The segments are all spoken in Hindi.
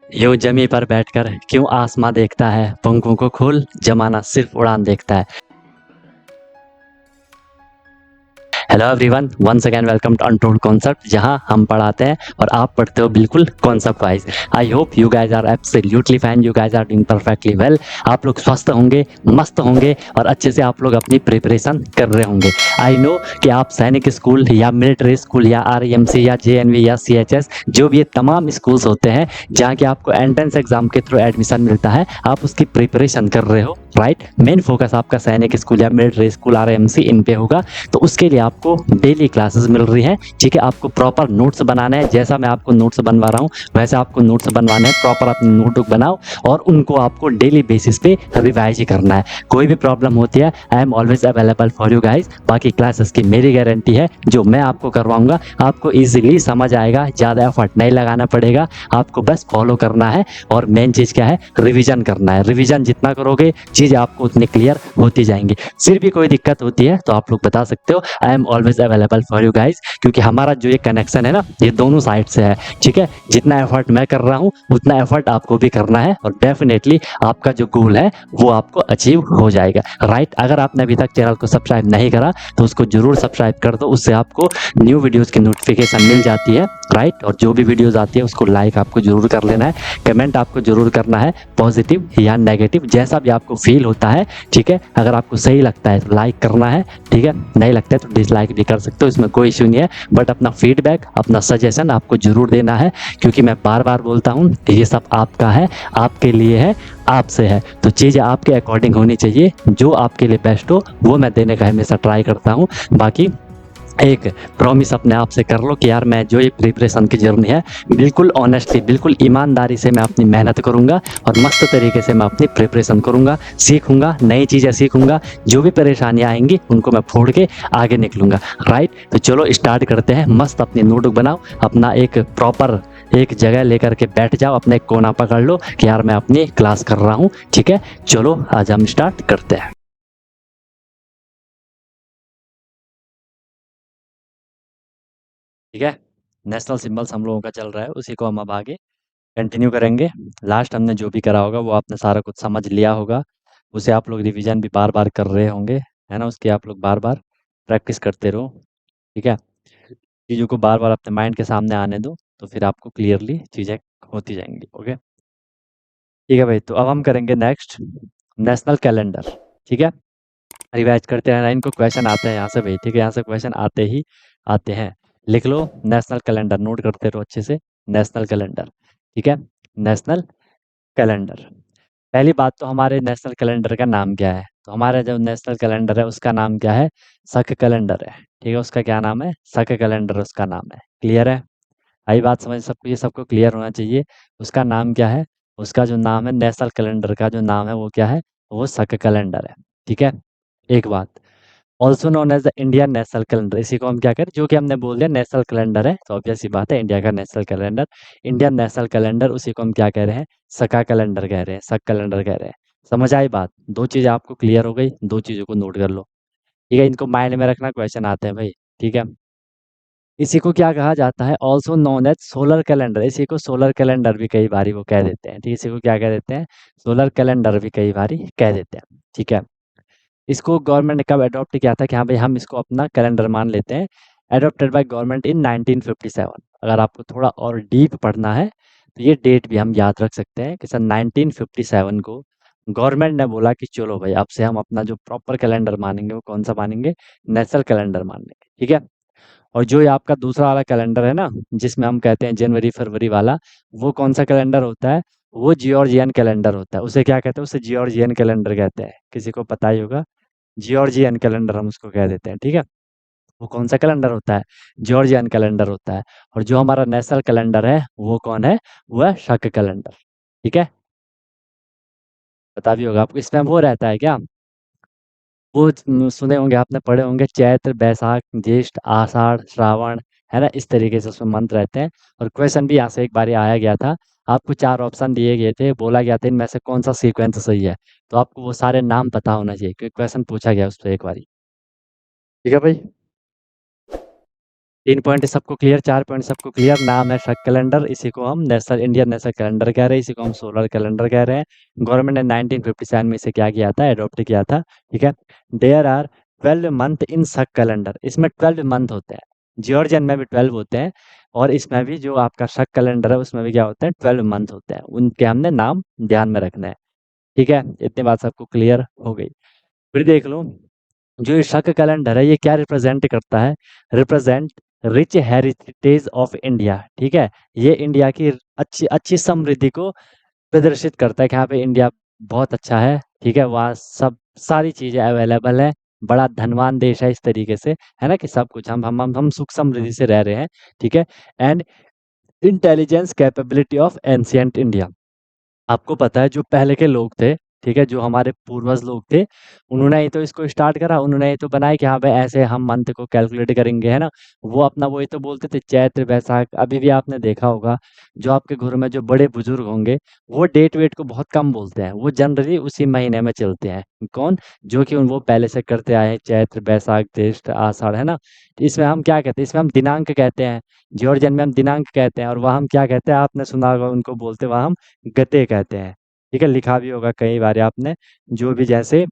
यूं जमी पर बैठकर क्यों आसमां देखता है, पंखों को खोल जमाना सिर्फ उड़ान देखता है। Hello everyone, once again welcome to untold concept, जहां हम पढ़ाते हैं और आप पढ़ते हो बिल्कुल concept wise. I hope you guys are absolutely fine, you guys are doing perfectly well. आप लोग स्वस्थ होंगे, मस्त होंगे और अच्छे से आप लोग अपनी प्रिपरेशन कर रहे होंगे। आई नो कि आप सैनिक स्कूल या मिलिट्री स्कूल या आरईएमसी या जेएनवी या सीएचएस, जो भी ये तमाम स्कूल्स होते हैं जहाँ के आपको एंट्रेंस एग्जाम के थ्रू एडमिशन मिलता है, आप उसकी प्रिपरेशन कर रहे हो, राइट। मेन फोकस आपका सैनिक स्कूल या मिलिट्री स्कूल आरईएमसी इन पे होगा। तो उसके लिए आपको डेली क्लासेस मिल रही हैं, ठीक है। आपको प्रॉपर नोट्स बनाना है, जैसा मैं आपको नोट्स बनवा रहा हूँ वैसे आपको नोट्स बनवाने हैं। प्रॉपर अपनी नोटबुक बनाओ और उनको आपको डेली बेसिस पे रिवाइज ही करना है। कोई भी प्रॉब्लम होती है, I am always available for you guys. बाकी क्लासेस की मेरी गारंटी है, जो मैं आपको करवाऊंगा आपको ईजिली समझ आएगा, ज़्यादा एफर्ट नहीं लगाना पड़ेगा, आपको बस फॉलो करना है। और मेन चीज़ क्या है, रिविजन करना है। रिविजन जितना करोगे चीज़ें आपको उतनी क्लियर होती जाएंगी। फिर भी कोई दिक्कत होती है तो आप लोग बता सकते हो, I am always available for you guys. क्योंकि हमारा जो ये कनेक्शन है ना, ये दोनों साइड से है, ठीक है। जितना एफर्ट मैं कर रहा हूँ उतना एफर्ट आपको भी करना है और डेफिनेटली आपका जो गोल है वो आपको अचीव हो जाएगा, राइट। अगर आपने अभी तक चैनल को सब्सक्राइब नहीं करा तो उसको जरूर सब्सक्राइब कर दो, उससे आपको न्यू वीडियोस की नोटिफिकेशन मिल जाती है, राइट। और जो भी वीडियोस आती है उसको लाइक आपको जरूर कर लेना है, कमेंट आपको जरूर करना है, पॉजिटिव या नेगेटिव जैसा भी आपको फील होता है, ठीक है। अगर आपको सही लगता है तो लाइक करना है, ठीक है। नहीं लगता है तो डिसलाइक भी कर सकते हो, इसमें कोई इश्यू नहीं है। बट अपना फीडबैक, अपना सजेशन आपको जरूर देना है, क्योंकि मैं बार बार बोलता हूँ कि ये सब आपका है, आपके लिए है, आपसे है। तो चीज़ें आपके अकॉर्डिंग होनी चाहिए, जो आपके लिए बेस्ट हो वो मैं देने का हमेशा ट्राई करता हूँ। बाकी एक प्रॉमिस अपने आप से कर लो कि यार मैं जो ये प्रिपरेशन की जर्नी है बिल्कुल ऑनेस्टली, बिल्कुल ईमानदारी से मैं अपनी मेहनत करूंगा और मस्त तरीके से मैं अपनी प्रिपरेशन करूंगा, सीखूंगा, नई चीज़ें सीखूंगा। जो भी परेशानियां आएंगी उनको मैं फोड़ के आगे निकलूंगा, राइट। तो चलो स्टार्ट करते हैं। मस्त अपनी नोटबुक बनाओ, अपना एक प्रॉपर एक जगह लेकर के बैठ जाओ, अपने एक कोना पकड़ लो कि यार मैं अपनी क्लास कर रहा हूँ, ठीक है। चलो आज हम स्टार्ट करते हैं, ठीक है। नेशनल सिंबल्स हम लोगों का चल रहा है, उसी को हम अब आगे कंटिन्यू करेंगे। लास्ट हमने जो भी करा होगा वो आपने सारा कुछ समझ लिया होगा, उसे आप लोग रिवीजन भी बार बार कर रहे होंगे, है ना। उसकी आप लोग बार बार प्रैक्टिस करते रहो, ठीक है। चीज़ों को बार बार अपने माइंड के सामने आने दो, तो फिर आपको क्लियरली चीज़ें होती जाएंगी, ओके। ठीक है भाई, तो अब हम करेंगे नेक्स्ट नेशनल कैलेंडर, ठीक है। रिवाइज करते हैं, इनको क्वेश्चन आते हैं यहाँ से भाई, ठीक है। यहाँ से क्वेश्चन आते ही आते हैं। लिख लो नेशनल कैलेंडर, नोट करते रहो अच्छे से। नेशनल कैलेंडर, ठीक है। नेशनल कैलेंडर, पहली बात तो हमारे नेशनल कैलेंडर का नाम क्या है। तो हमारा जो नेशनल कैलेंडर है उसका नाम क्या है, शक कैलेंडर है, ठीक है। उसका क्या नाम है, शक कैलेंडर उसका नाम है। क्लियर है, आई बात समझ सबको, ये सबको क्लियर होना चाहिए। उसका नाम क्या है, उसका जो नाम है नेशनल कैलेंडर का जो नाम है वो क्या है, वो शक कैलेंडर है, ठीक है। एक बात, also known as the Indian national calendar, इसी को हम क्या करें, जो कि हमने बोल दिया नेशनल कैलेंडर है तो ऑब्वियस सी बात है इंडिया का national calendar, Indian national calendar, उसी को हम क्या कह रहे हैं, सका कैलेंडर कह रहे हैं, सक कैलेंडर कह रहे हैं। समझ आई बात, दो चीज़ें आपको क्लियर हो गई, दो चीज़ों को नोट कर लो, ठीक है। इनको माइंड में रखना, क्वेश्चन आते हैं भाई, ठीक है। इसी को क्या कहा जाता है, also known as solar calendar, इसी को सोलर कैलेंडर भी कई बारी वो कह देते हैं, ठीक है। इसी को क्या कह देते हैं, सोलर कैलेंडर भी कई बारी कह देते हैं, ठीक है। इसको गवर्नमेंट ने कब अडॉप्ट किया था कि हाँ भाई हम इसको अपना कैलेंडर मान लेते हैं, अडॉप्टेड बाय गवर्नमेंट इन 1957। अगर आपको थोड़ा और डीप पढ़ना है तो ये डेट भी हम याद रख सकते हैं कि सन 1957 को गवर्नमेंट ने बोला कि चलो भाई अब से हम अपना जो प्रॉपर कैलेंडर मानेंगे वो कौन सा मानेंगे, नेशनल कैलेंडर मानेंगे, ठीक है। और जो ये आपका दूसरा वाला कैलेंडर है ना, जिसमें हम कहते हैं जनवरी फरवरी वाला, वो कौन सा कैलेंडर होता है, वो जियोर्जियन कैलेंडर होता है। उसे क्या कहते हैं, उसे जियोर्जियन कैलेंडर कहते हैं, किसी को पता ही होगा। जॉर्जियन कैलेंडर हम उसको कह देते हैं, ठीक है। वो कौन सा कैलेंडर होता है, जॉर्जियन कैलेंडर होता है। और जो हमारा नेशनल कैलेंडर है वो कौन है, वो है शक कैलेंडर, ठीक है। पता भी होगा आपको, इसमें वो रहता है क्या, वो सुने होंगे आपने, पढ़े होंगे, चैत्र बैसाख ज्येष्ठ आषाढ़ श्रावण, है ना। इस तरीके से उसमें मंत्र रहते हैं। और क्वेश्चन भी यहाँ से एक बार आया गया था, आपको चार ऑप्शन दिए गए थे, बोला गया था इनमें से कौन सा सीक्वेंस सही है। तो आपको वो सारे नाम पता होना चाहिए क्योंकि क्वेश्चन पूछा गया उस पर एक बारी, ठीक है भाई। 3 पॉइंट सबको क्लियर, 4 पॉइंट सबको क्लियर। नाम है शक कैलेंडर, इसी को हम नेशनल इंडियन नेशनल कैलेंडर कह रहे हैं, इसी को हम सोलर कैलेंडर कह रहे हैं। गवर्नमेंट ने 1957 में इसे क्या किया था, एडॉप्ट किया था। ठीक है। देयर आर 12 मंथ इन शक कैलेंडर, इसमें 12 मंथ होते हैं। जॉर्जियन में भी 12 होते हैं, और इसमें भी जो आपका शक कैलेंडर है उसमें भी क्या होते हैं, 12 मंथ होते हैं। उनके हमने नाम ध्यान में रखना है। ठीक है, इतनी बात सबको क्लियर हो गई। फिर देख लो, जो ये शक कैलेंडर है ये क्या रिप्रेजेंट करता है, represent rich heritage of India. ठीक है, ये इंडिया की अच्छी अच्छी समृद्धि को प्रदर्शित करता है कि यहाँ पे इंडिया बहुत अच्छा है। ठीक है, वहाँ सब सारी चीजें अवेलेबल है, बड़ा धनवान देश है, इस तरीके से है ना, कि सब कुछ हम सुख समृद्धि से रह रहे हैं। ठीक है। And intelligence capability of ancient India, आपको पता है जो पहले के लोग थे, ठीक है, जो हमारे पूर्वज लोग थे, उन्होंने ही तो इसको स्टार्ट करा, उन्होंने ही तो बनाया कि हाँ भाई ऐसे हम मंथ को कैलकुलेट करेंगे, है ना। वो अपना वही तो बोलते थे, चैत्र वैशाख। अभी भी आपने देखा होगा, जो आपके घर में जो बड़े बुजुर्ग होंगे, वो डेट वेट को बहुत कम बोलते हैं, वो जनरली उसी महीने में चलते हैं। कौन? जो कि वो पहले से करते आए हैं, चैत्र वैशाख ज्येष्ठ आषाढ़, है ना। तो इसमें हम क्या कहते हैं, इसमें हम दिनांक कहते हैं। जॉर्जियन में हम दिनांक कहते हैं, और वहाँ हम क्या कहते हैं, आपने सुना होगा उनको बोलते, वहाँ हम गते कहते हैं। ठीक है, लिखा भी होगा कई बार आपने, जो भी जैसे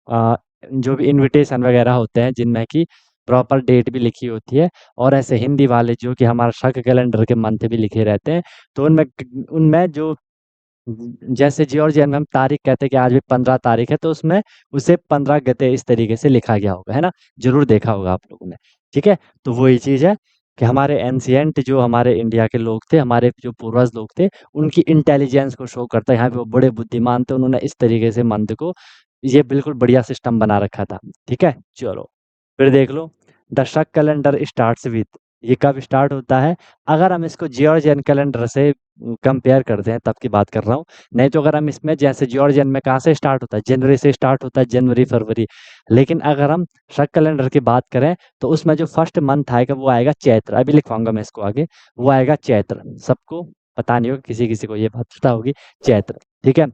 अ, जो भी इनविटेशन वगैरह होते हैं जिनमें कि प्रॉपर डेट भी लिखी होती है, और ऐसे हिंदी वाले जो कि हमारा शक कैलेंडर के मंथ भी लिखे रहते हैं, तो उनमें उनमें जो जैसे जॉर्जियन में हम तारीख कहते हैं कि आज भी 15 तारीख है, तो उसमें उसे 15 गते इस तरीके से लिखा गया होगा, है ना। जरूर देखा होगा आप लोगों ने। ठीक है, तो वही चीज है कि हमारे एंशियंट जो हमारे इंडिया के लोग थे, हमारे जो पूर्वज लोग थे, उनकी इंटेलिजेंस को शो करता है। यहाँ पे वो बड़े बुद्धिमान थे, उन्होंने इस तरीके से मंत्र को, ये बिल्कुल बढ़िया सिस्टम बना रखा था। ठीक है, चलो फिर देख लो, द शक कैलेंडर स्टार्ट्स विथ, ये कब स्टार्ट होता है, अगर हम इसको जॉर्जियन कैलेंडर से कंपेयर करते हैं तब की बात कर रहा हूँ। नहीं तो अगर हम इसमें, जैसे जॉर्जियन में कहाँ से स्टार्ट होता है, जनवरी से स्टार्ट होता है, जनवरी फरवरी। लेकिन अगर हम शक कैलेंडर की बात करें, तो उसमें जो फर्स्ट मंथ आएगा वो आएगा चैत्र। अभी लिखवाऊंगा मैं इसको आगे, वो आएगा चैत्र। सबको पता नहीं होगा, किसी किसी को ये बात पता होगी, चैत्र। ठीक है,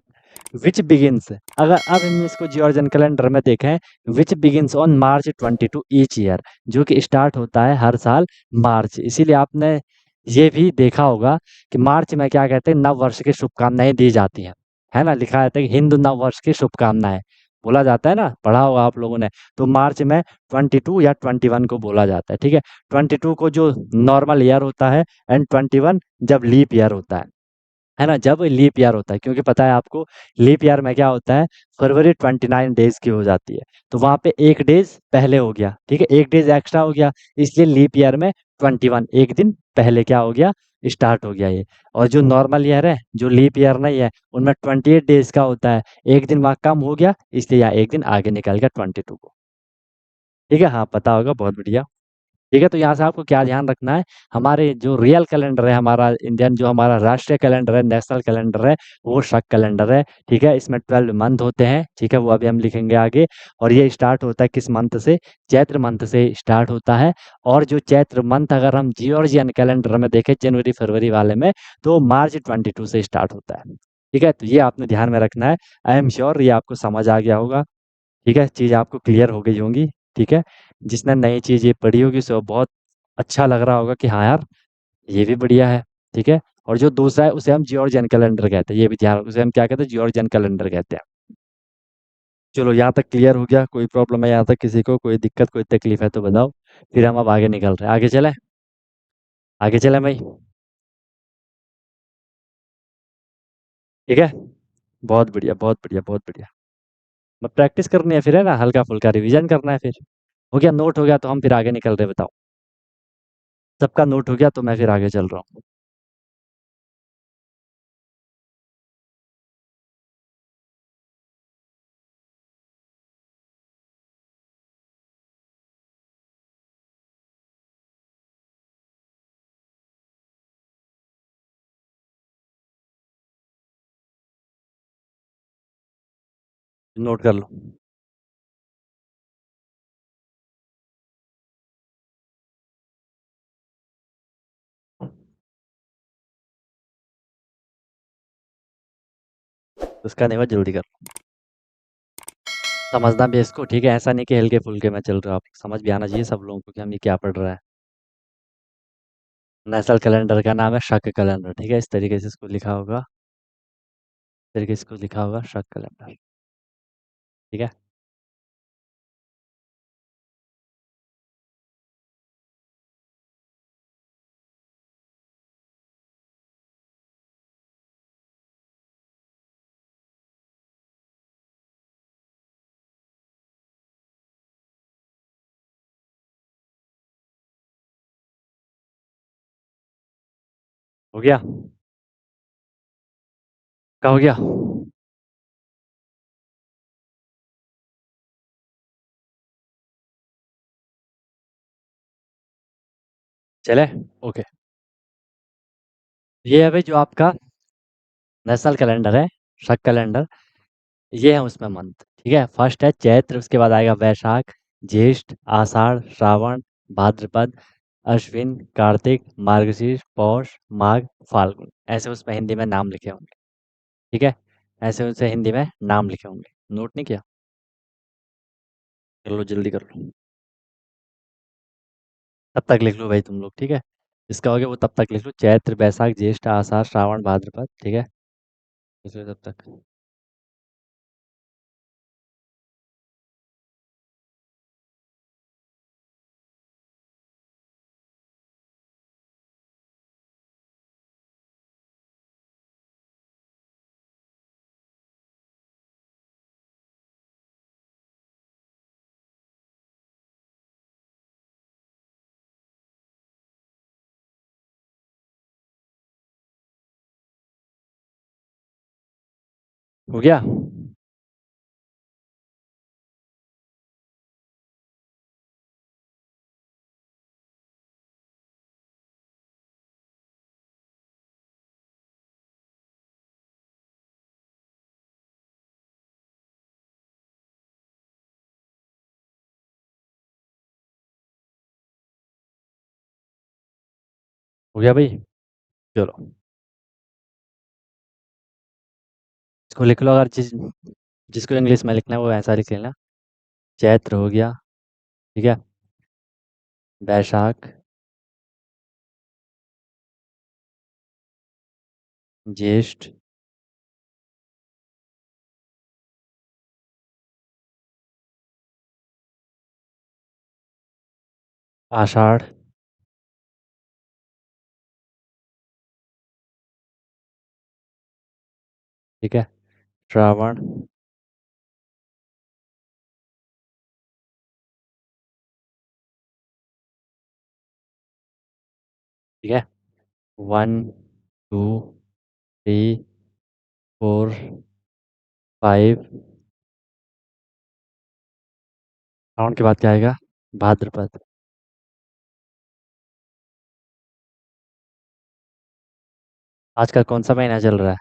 विच बिगिंस, अगर अब हम इसको जॉर्जियन कैलेंडर में देखें, which begins on March 22 each year, जो कि स्टार्ट होता है हर साल मार्च। इसीलिए आपने ये भी देखा होगा कि मार्च में क्या कहते हैं, नव वर्ष की शुभकामनाएं दी जाती हैं, है ना। लिखा रहता है कि हिंदू नव वर्ष की शुभकामनाएं, बोला जाता है ना, पढ़ा होगा आप लोगों ने। तो मार्च में 22 या 21 को बोला जाता है। ठीक है, 22 को जो नॉर्मल ईयर होता है, एंड 21 जब लीप ईयर होता है ना, जब लीप ईयर होता है। क्योंकि पता है आपको, लीप ईयर में क्या होता है, फरवरी 29 डेज की हो जाती है, तो वहां पे एक डेज पहले हो गया। ठीक है, एक डेज एक्स्ट्रा हो गया, इसलिए लीप ईयर में 21 एक दिन पहले क्या हो गया, स्टार्ट हो गया ये। और जो नॉर्मल ईयर है, जो लीप ईयर नहीं है, उनमें 28 डेज का होता है, एक दिन वहां कम हो गया, इसलिए यहाँ एक दिन आगे निकल गया 22 को। ठीक है, हाँ पता होगा, बहुत बढ़िया। ठीक है, तो यहाँ से आपको क्या ध्यान रखना है, हमारे जो रियल कैलेंडर है, हमारा इंडियन जो हमारा राष्ट्रीय कैलेंडर है, नेशनल कैलेंडर है, वो शक कैलेंडर है। ठीक है, इसमें 12 मंथ होते हैं। ठीक है, वो अभी हम लिखेंगे आगे। और ये स्टार्ट होता है किस मंथ से, चैत्र मंथ से स्टार्ट होता है। और जो चैत्र मंथ अगर हम जियोर्जियन कैलेंडर में देखें, जनवरी फरवरी वाले में, तो March 22 से स्टार्ट होता है। ठीक है, तो ये आपने ध्यान में रखना है। आई एम श्योर ये आपको समझ आ गया होगा। ठीक है, चीज़ आपको क्लियर हो गई होंगी। ठीक है, जिसने नई चीज़ ये पढ़ी होगी उसे बहुत अच्छा लग रहा होगा कि हाँ यार, ये भी बढ़िया है। ठीक है, और जो दूसरा है उसे हम जॉर्जियन कैलेंडर कहते हैं, ये भी ध्यान रखो, उसे हम क्या कहते हैं, जॉर्जियन कैलेंडर कहते हैं। चलो, यहाँ तक क्लियर हो गया, कोई प्रॉब्लम है यहाँ तक, किसी को कोई दिक्कत कोई तकलीफ है तो बताओ, फिर हम अब आगे निकल रहे हैं। आगे चलें, आगे चलें भाई। ठीक है, बहुत बढ़िया बहुत बढ़िया बहुत बढ़िया। अब प्रैक्टिस करनी है फिर, है ना, हल्का फुल्का रिवीजन करना है फिर। हो गया, नोट हो गया, तो हम फिर आगे निकल रहे हैं, बताओ। सबका नोट हो गया तो मैं फिर आगे चल रहा हूँ। नोट कर लो। उसका नहीं हुआ, जल्दी कर। समझना भी इसको, ठीक है, ऐसा नहीं कि हल्के फुल्के में चल रहा, आप समझ भी आना चाहिए सब लोगों को कि हम ये क्या पढ़ रहा है। नेशनल कैलेंडर का नाम है शक कैलेंडर, ठीक है? इस तरीके से इसको लिखा होगा, इस तरीके से इसको लिखा होगा शक कैलेंडर, ठीक है? हो गया? क्या हो गया? चले? ओके। ये है भाई जो आपका नेशनल कैलेंडर है, शक कैलेंडर, ये है उसमें मंथ, ठीक है? फर्स्ट है चैत्र, उसके बाद आएगा वैशाख, ज्येष्ठ, आषाढ़, श्रावण, भाद्रपद, अश्विन, कार्तिक, मार्गशीर्ष, पौष, माघ, फाल्गुन, ऐसे उसमें हिंदी में नाम लिखे होंगे, ठीक है? ऐसे उनसे हिंदी में नाम लिखे होंगे। नोट नहीं किया? कर लो, जल्दी कर लो। तब तक लिख लो भाई तुम लोग, ठीक है? इसका हो गया वो, तब तक लिख लो चैत्र, वैशाख, ज्येष्ठ, आषाढ़, श्रावण, भाद्रपद, ठीक है? लिख लो तब तक। हो गया? हो गया भाई? चलो, इसको लिख लो, अगर जिसको इंग्लिश में लिखना है वो ऐसा लिख लेना। चैत्र हो गया, ठीक है? वैशाख, ज्येष्ठ, आषाढ़, ठीक है? श्रावण, ठीक है? 1, 2, 3, 4, 5। श्रावण के बाद क्या आएगा? भाद्रपद। आजकल कौन सा महीना चल रहा है?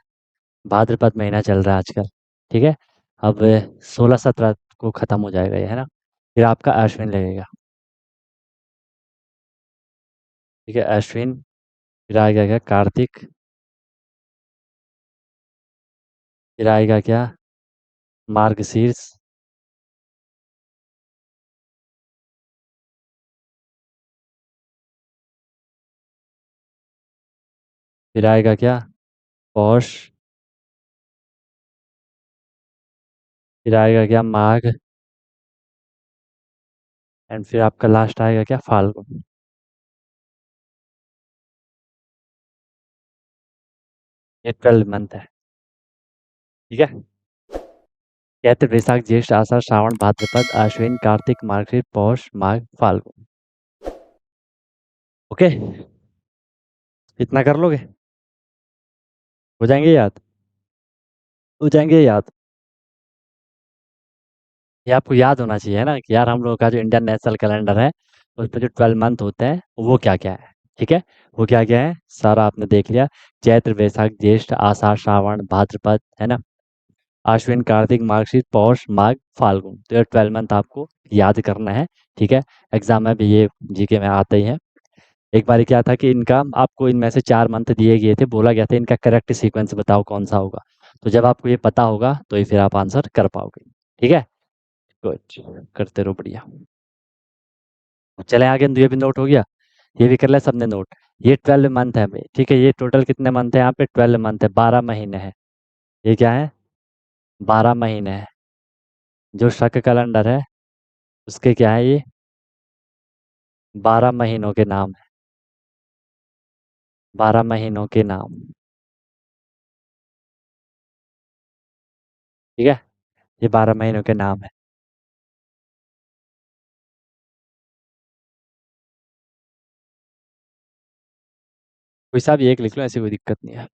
भाद्रपद महीना चल रहा है आजकल, ठीक है? अब 16-17 को ख़त्म हो जाएगा ये, है ना? फिर आपका अश्विन लगेगा, ठीक है? अश्विन, फिर आएगा क्या? कार्तिक, फिर आएगा क्या? मार्गशीर्ष, फिर आएगा क्या? पौष, फिर आएगा क्या? माघ, एंड फिर आपका लास्ट आएगा क्या? फाल्गुन। ये 12 मंथ है, ठीक है? चैत्र, वैशाख, ज्येष्ठ, आषाढ़, श्रावण, भाद्रपद, अश्विन, कार्तिक, मार्गशीर, पौष, माघ, फाल्गुन। ओके, इतना कर लोगे? हो जाएंगे याद? हो जाएंगे याद? ये आपको याद होना चाहिए ना कि यार हम लोगों का जो इंडियन नेशनल कैलेंडर है उसमें जो 12 मंथ होते हैं वो क्या क्या है, ठीक है? वो क्या क्या है सारा आपने देख लिया। चैत्र, वैशाख, ज्येष्ठ, आषाढ़, श्रावण, भाद्रपद, है ना? आश्विन, कार्तिक, मार्गशीर, पौष, माघ, फाल्गुन, तो ये 12 मंथ आपको याद करना है, ठीक है? एग्जाम में भी ये जीके में आते ही है। एक बार क्या था कि इनका आपको इनमें से 4 मंथ दिए गए थे, बोला गया था इनका करेक्ट सीक्वेंस बताओ कौन सा होगा। तो जब आपको ये पता होगा तो ही फिर आप आंसर कर पाओगे, ठीक है? गुड, करते रहो, बढ़िया। चले आगे, तो ये भी नोट हो गया, ये भी कर लिया सबने नोट। ये 12 मंथ है भाई, ठीक है। ये टोटल कितने मंथ है यहाँ पे? 12 मंथ है, 12 महीने हैं। ये क्या है? 12 महीने हैं। जो शक कैलेंडर है उसके क्या है ये? 12 महीनों के नाम है। 12 महीनों के नाम। ठीक है, ये 12 महीनों के नाम है। कोई सा भी एक लिख लो, ऐसी कोई दिक्कत नहीं है।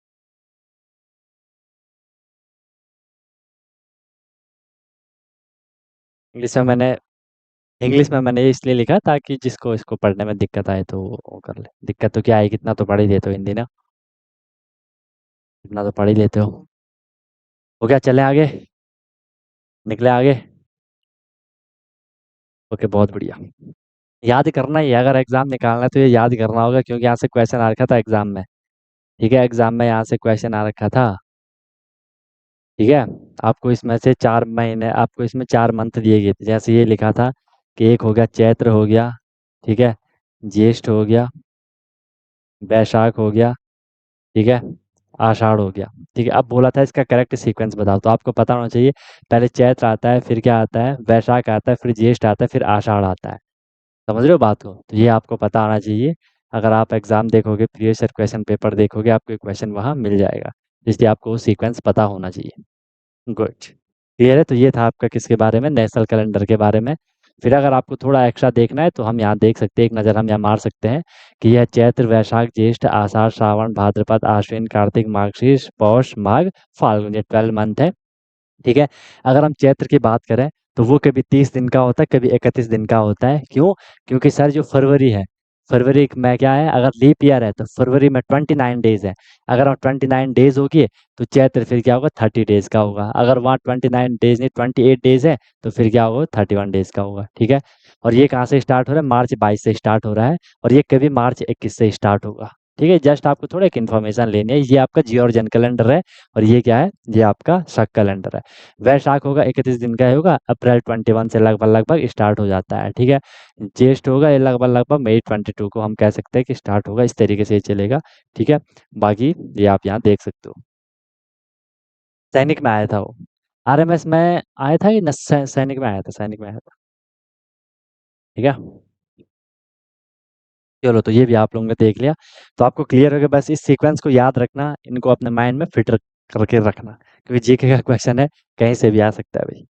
इंग्लिश में मैंने इंग्लिश में मैंने ये इसलिए लिखा ताकि जिसको इसको पढ़ने में दिक्कत आए तो वो कर ले। दिक्कत तो क्या है, कितना तो पढ़ ही लेते हो हिंदी ना, इतना तो पढ़ ही लेते हो। हो गया, चले आगे, निकले आगे। ओके, बहुत बढ़िया। याद करना ही है, अगर एग्जाम निकालना है तो ये याद करना होगा, क्योंकि यहाँ से क्वेश्चन आ रखा था एग्जाम में। ठीक है, एग्जाम में यहाँ से क्वेश्चन आ रखा था। ठीक है, आपको इसमें से 4 महीने, आपको इसमें 4 मंथ दिए गए थे। जैसे ये लिखा था कि एक हो गया चैत्र हो गया, ठीक है, ज्येष्ठ हो गया, वैशाख हो गया, ठीक है, आषाढ़ हो गया। ठीक है, अब बोला था इसका करेक्ट सीक्वेंस बताओ, तो आपको पता होना चाहिए। पहले चैत्र आता है, फिर क्या आता है? वैशाख आता है, फिर ज्येष्ठ आता है, फिर आषाढ़ आता है। समझ रहे हो बात को? तो ये आपको पता होना चाहिए। अगर आप एग्जाम देखोगे, प्रीवियस ईयर क्वेश्चन पेपर देखोगे, आपको क्वेश्चन वहाँ मिल जाएगा। इसलिए आपको वो सीक्वेंस पता होना चाहिए। गुड, क्लियर है। तो ये था आपका किसके बारे में? नेशनल कैलेंडर के बारे में। फिर अगर आपको थोड़ा एक्स्ट्रा देखना है तो हम यहाँ देख सकते हैं, एक नज़र हम यहाँ मार सकते हैं कि यह चैत्र, वैशाख, ज्येष्ठ, आषाढ़, श्रावण, भाद्रपद, आश्विन, कार्तिक, मार्गशीर्ष, पौष, माघ, फाल्गुन, ये 12 मंथ है। ठीक है, अगर हम चैत्र की बात करें तो वो कभी 30 दिन का होता है, कभी 31 दिन का होता है। क्यों? क्योंकि सर जो फरवरी है, फरवरी में क्या है? अगर लीप ईयर है तो फरवरी में 29 डेज है। अगर वहाँ 29 डेज होगी तो चैत्र फिर क्या होगा? 30 डेज का होगा। अगर वहाँ 29 डेज नहीं, 28 डेज है तो फिर क्या होगा? 31 डेज का होगा। ठीक है, और ये कहाँ से स्टार्ट हो रहा है? मार्च 22 से स्टार्ट हो रहा है, और ये कभी मार्च 21 से स्टार्ट होगा। ठीक है, जस्ट आपको थोड़ा एक इन्फॉर्मेशन लेनी है। ये आपका जियोर्जियन कैलेंडर है, और ये क्या है? ये आपका शक कैलेंडर है। वैशाख होगा 31 दिन का होगा, अप्रैल 21 से लगभग लगभग स्टार्ट हो जाता है। ठीक है, ज्येष्ठ होगा ये लगभग लगभग मई 22 को हम कह सकते हैं कि स्टार्ट होगा। इस तरीके से ये चलेगा। ठीक है, बाकी ये आप यहाँ देख सकते हो। सैनिक में आया था वो, आरएमएस में आया था कि सैनिक में आया था? सैनिक में आया था। ठीक है, चलो, तो ये भी आप लोगों ने देख लिया। तो आपको क्लियर हो गया। बस इस सीक्वेंस को याद रखना, इनको अपने माइंड में फिट करके रखना, क्योंकि जीके का क्वेश्चन है, कहीं से भी आ सकता है भाई।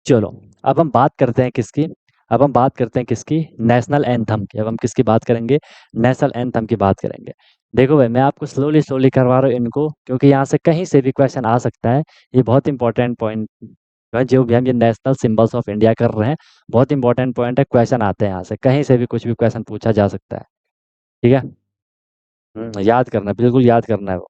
चलो, अब हम बात करते हैं किसकी? अब हम बात करते हैं किसकी? नेशनल एंथम की। अब हम किसकी बात करेंगे? नेशनल एंथम की बात करेंगे। देखो भाई, मैं आपको स्लोली स्लोली करवा रहा हूँ इनको, क्योंकि यहाँ से कहीं से भी क्वेश्चन आ सकता है। ये बहुत इंपॉर्टेंट पॉइंट है, जो भी हम ये नेशनल सिंबल्स ऑफ इंडिया कर रहे हैं, बहुत इंपॉर्टेंट पॉइंट है। क्वेश्चन आते हैं यहाँ से, कहीं से भी कुछ भी क्वेश्चन पूछा जा सकता है। ठीक है, याद करना, बिल्कुल याद करना है वो।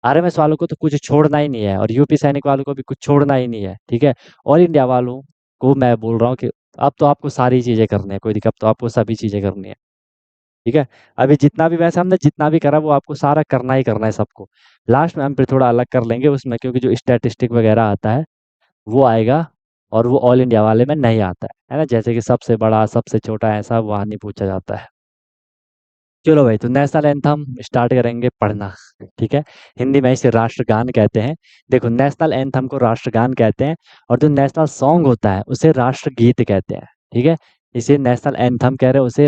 आरएमएस वालों को तो कुछ छोड़ना ही नहीं है, और यूपी सैनिक वालों को भी कुछ छोड़ना ही नहीं है। ठीक है, ऑल इंडिया वालों को मैं बोल रहा हूँ कि अब तो आपको सारी चीज़ें करनी है, कोई दिक्कत, तो आपको सभी चीज़ें करनी है। ठीक है, अभी जितना भी वैसे हमने जितना भी करा वो आपको सारा करना ही करना है सबको। लास्ट में हम फिर थोड़ा अलग कर लेंगे उसमें, क्योंकि जो स्टैटिस्टिक वगैरह आता है वो आएगा, और वो ऑल इंडिया वाले में नहीं आता है ना। जैसे कि सबसे बड़ा, सबसे छोटा, ऐसा वहाँ नहीं पूछा जाता है। चलो भाई, तो नेशनल एंथम स्टार्ट करेंगे पढ़ना। ठीक है, हिंदी में इसे राष्ट्रगान कहते हैं। देखो, नेशनल एंथम को राष्ट्रगान कहते हैं, और जो नेशनल सॉन्ग होता है उसे राष्ट्रगीत कहते हैं। ठीक है, इसे नेशनल एंथम कह रहे हैं, उसे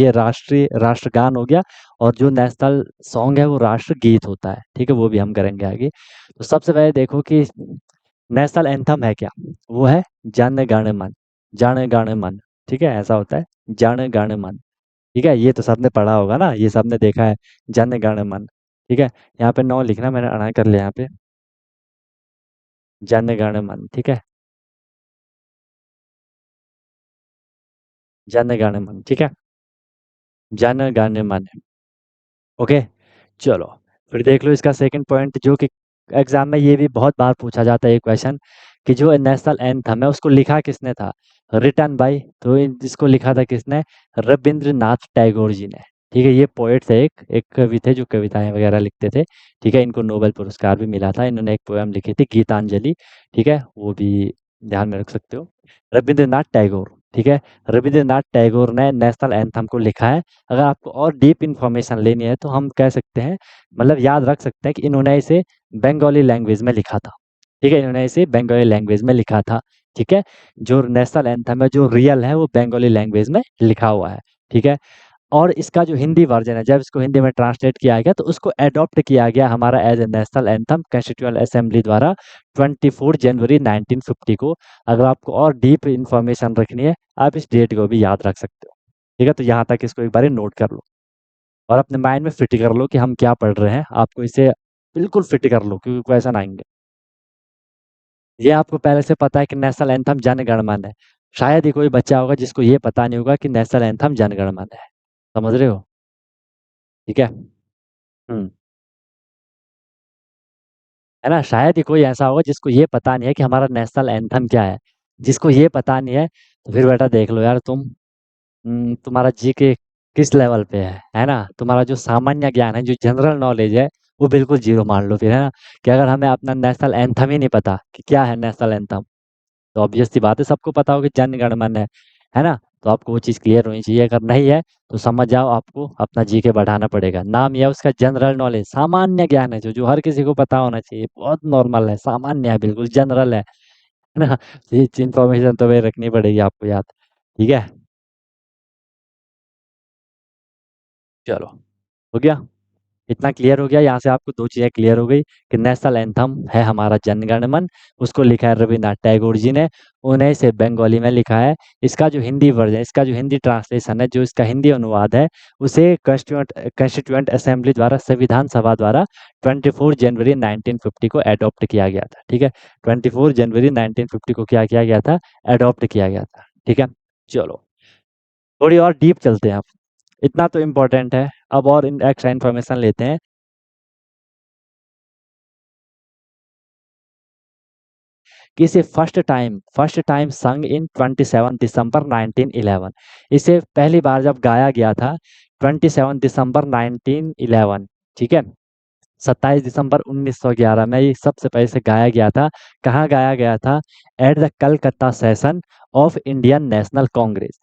ये राष्ट्रीय राष्ट्रगान हो गया, और जो नेशनल सॉन्ग है वो राष्ट्रगीत होता है। ठीक है, वो भी हम करेंगे आगे। तो सबसे पहले देखो कि नेशनल एंथम है क्या? वो है जन गण मन। जन गण मन, ठीक है, ऐसा होता है, जन गण मन। ठीक है, ये तो सबने पढ़ा होगा ना, ये सबने देखा है, जन गण मन। ठीक है, यहाँ पे 9 लिखना, मैंने अड़ा कर लिया यहाँ पे, जन गण मन। ठीक है, जन गण मन। ठीक है, जन गण मन। ओके, चलो, फिर देख लो इसका सेकंड पॉइंट, जो कि एग्जाम में ये भी बहुत बार पूछा जाता है ये क्वेश्चन, कि जो नेशनल एंथम है उसको लिखा किसने था? रिटन बाय, तो जिसको लिखा था किसने? रविंद्रनाथ टैगोर जी ने। ठीक है, ये पोएट थे, एक कवि थे जो कविताएं वगैरह लिखते थे। ठीक है, इनको नोबेल पुरस्कार भी मिला था, इन्होंने एक पोएम लिखी थी, गीतांजलि। ठीक है, वो भी ध्यान में रख सकते हो, रविंद्रनाथ टैगोर। ठीक है? रवींद्रनाथ टैगोर ने नेशनल एंथम को लिखा है। अगर आपको और डीप इन्फॉर्मेशन लेनी है तो हम कह सकते हैं, मतलब याद रख सकते हैं कि इन्होंने इसे बंगाली लैंग्वेज में लिखा था। ठीक है? इन्होंने इसे बंगाली लैंग्वेज में लिखा था। ठीक है? जो नेशनल एंथम है, जो रियल है, वो बंगाली लैंग्वेज में लिखा हुआ है। ठीक है? और इसका जो हिंदी वर्जन है, जब इसको हिंदी में ट्रांसलेट किया गया तो उसको एडॉप्ट किया गया हमारा as a national anthem constituent assembly द्वारा 24 जनवरी 1950 को। अगर आपको और डीप इंफॉर्मेशन रखनी है, आप इस डेट को भी याद रख सकते हो। ठीक है? तो यहाँ तक इसको एक बार नोट कर लो और अपने माइंड में फिट कर लो कि हम क्या पढ़ रहे हैं। आपको इसे बिल्कुल फिट कर लो क्योंकि क्वेश्चन आएंगे। ये आपको पहले से पता है कि नेशनल एंथम जन गण मन है। शायद ही कोई बच्चा होगा जिसको ये पता नहीं होगा कि नेशनल एंथम जन गण मन है। समझ रहे हो? ठीक है? हम्म। है ना? शायद ही कोई ऐसा होगा जिसको ये पता नहीं है कि हमारा नेशनल एंथम क्या है। जिसको ये पता नहीं है तो फिर बेटा देख लो यार तुम, तुम्हारा जीके किस लेवल पे है ना? तुम्हारा जो सामान्य ज्ञान है, जो जनरल नॉलेज है, वो बिल्कुल जीरो मान लो फिर, है ना? कि अगर हमें अपना नेशनल एंथम ही नहीं पता कि क्या है नेशनल एंथम, तो ऑब्वियस सी बात है सबको पता होगा कि जन गण मन है ना? तो आपको वो चीज़ क्लियर होनी चाहिए। अगर नहीं है तो समझ जाओ आपको अपना जीके बढ़ाना पड़ेगा। नाम यह है उसका जनरल नॉलेज, सामान्य ज्ञान है, जो जो हर किसी को पता होना चाहिए। बहुत नॉर्मल है, सामान्य है, बिल्कुल जनरल है ना? ये इन्फॉर्मेशन तो भाई रखनी पड़ेगी आपको याद। ठीक है? चलो, हो गया? इतना क्लियर हो गया। यहाँ से आपको दो चीज़ें क्लियर हो गई कि नेशनल एंथम है हमारा जन गण मन, उसको लिखा है रविन्द्रनाथ टैगोर जी ने, उन्हें इसे बंगाली में लिखा है। इसका जो हिंदी वर्जन, इसका जो हिंदी ट्रांसलेशन है, जो इसका हिंदी अनुवाद है, उसे कॉन्स्टिट्यूएंट असेंबली द्वारा, संविधान सभा द्वारा 24 जनवरी 1950 को एडॉप्ट किया गया था। ठीक है? 24 जनवरी 1950 को क्या किया गया था? एडॉप्ट किया गया था। ठीक है? चलो, थोड़ी और डीप चलते हैं आप। इतना तो इम्पोर्टेंट है। अब और एक्स्ट्रा इन्फॉर्मेशन लेते हैं कि इसे फर्स्ट टाइम संग इन 27 दिसंबर 1911। इसे पहली बार जब गाया गया था 27 दिसंबर 1911। ठीक है? 27 दिसंबर 1911 में ये सबसे पहले से गाया गया था। कहाँ गाया गया था? At the Calcutta session of Indian national Congress.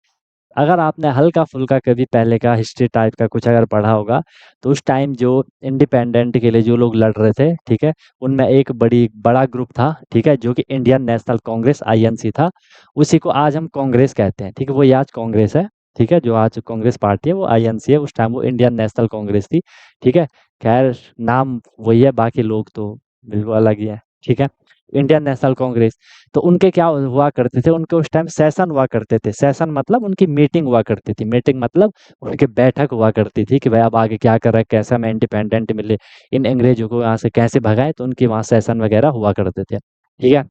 अगर आपने हल्का-फुल्का कभी पहले का हिस्ट्री टाइप का कुछ अगर पढ़ा होगा, तो उस टाइम जो इंडिपेंडेंट के लिए जो लोग लड़ रहे थे, ठीक है? उनमें एक बड़ा ग्रुप था, ठीक है? जो कि इंडियन नेशनल कांग्रेस आईएनसी था। उसी को आज हम कांग्रेस कहते हैं, ठीक है? वही आज कांग्रेस है, ठीक है? जो आज कांग्रेस पार्टी है, वो आईएनसी है, उस टाइम वो इंडियन नेशनल कांग्रेस थी, ठीक है? खैर, नाम वही है, बाकी लोग तो बिल्कुल अलग ही हैं, ठीक है? Indian national Congress. तो उनके क्या हुआ करते थे, उनके उस टाइम सेशन हुआ करते थे। सेशन मतलब उनकी मीटिंग हुआ करती थी। मीटिंग मतलब उनकी बैठक हुआ करती थी कि भाई अब आगे क्या कर रहा है, कैसे हमें इंडिपेंडेंट मिले, इन अंग्रेजों को यहाँ से कैसे भगाएं, तो उनकी वहाँ सेशन वगैरह हुआ करते थे। ठीक है?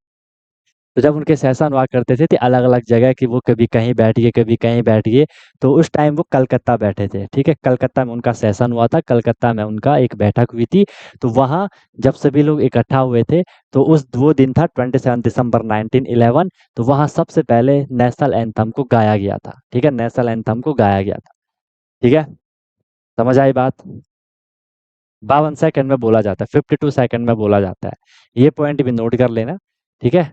तो जब उनके सेशन हुआ करते थे तो अलग-अलग जगह कि वो कभी कहीं बैठ गए, कभी कहीं बैठ गए, तो उस टाइम वो कलकत्ता बैठे थे, ठीक है? कलकत्ता में उनका सेशन हुआ था, कलकत्ता में उनका एक बैठक हुई थी। तो वहाँ जब सभी लोग इकट्ठा हुए थे, तो उस वो दिन था 27 दिसंबर 1911। तो वहाँ सबसे पहले नेशनल एंथम को गाया गया था, ठीक है? नेशनल एंथम को गाया गया था, ठीक है? समझ आई बात? 52 सेकंड में बोला जाता है, 52 सेकंड में बोला जाता है। ये पॉइंट भी नोट कर लेना, ठीक है?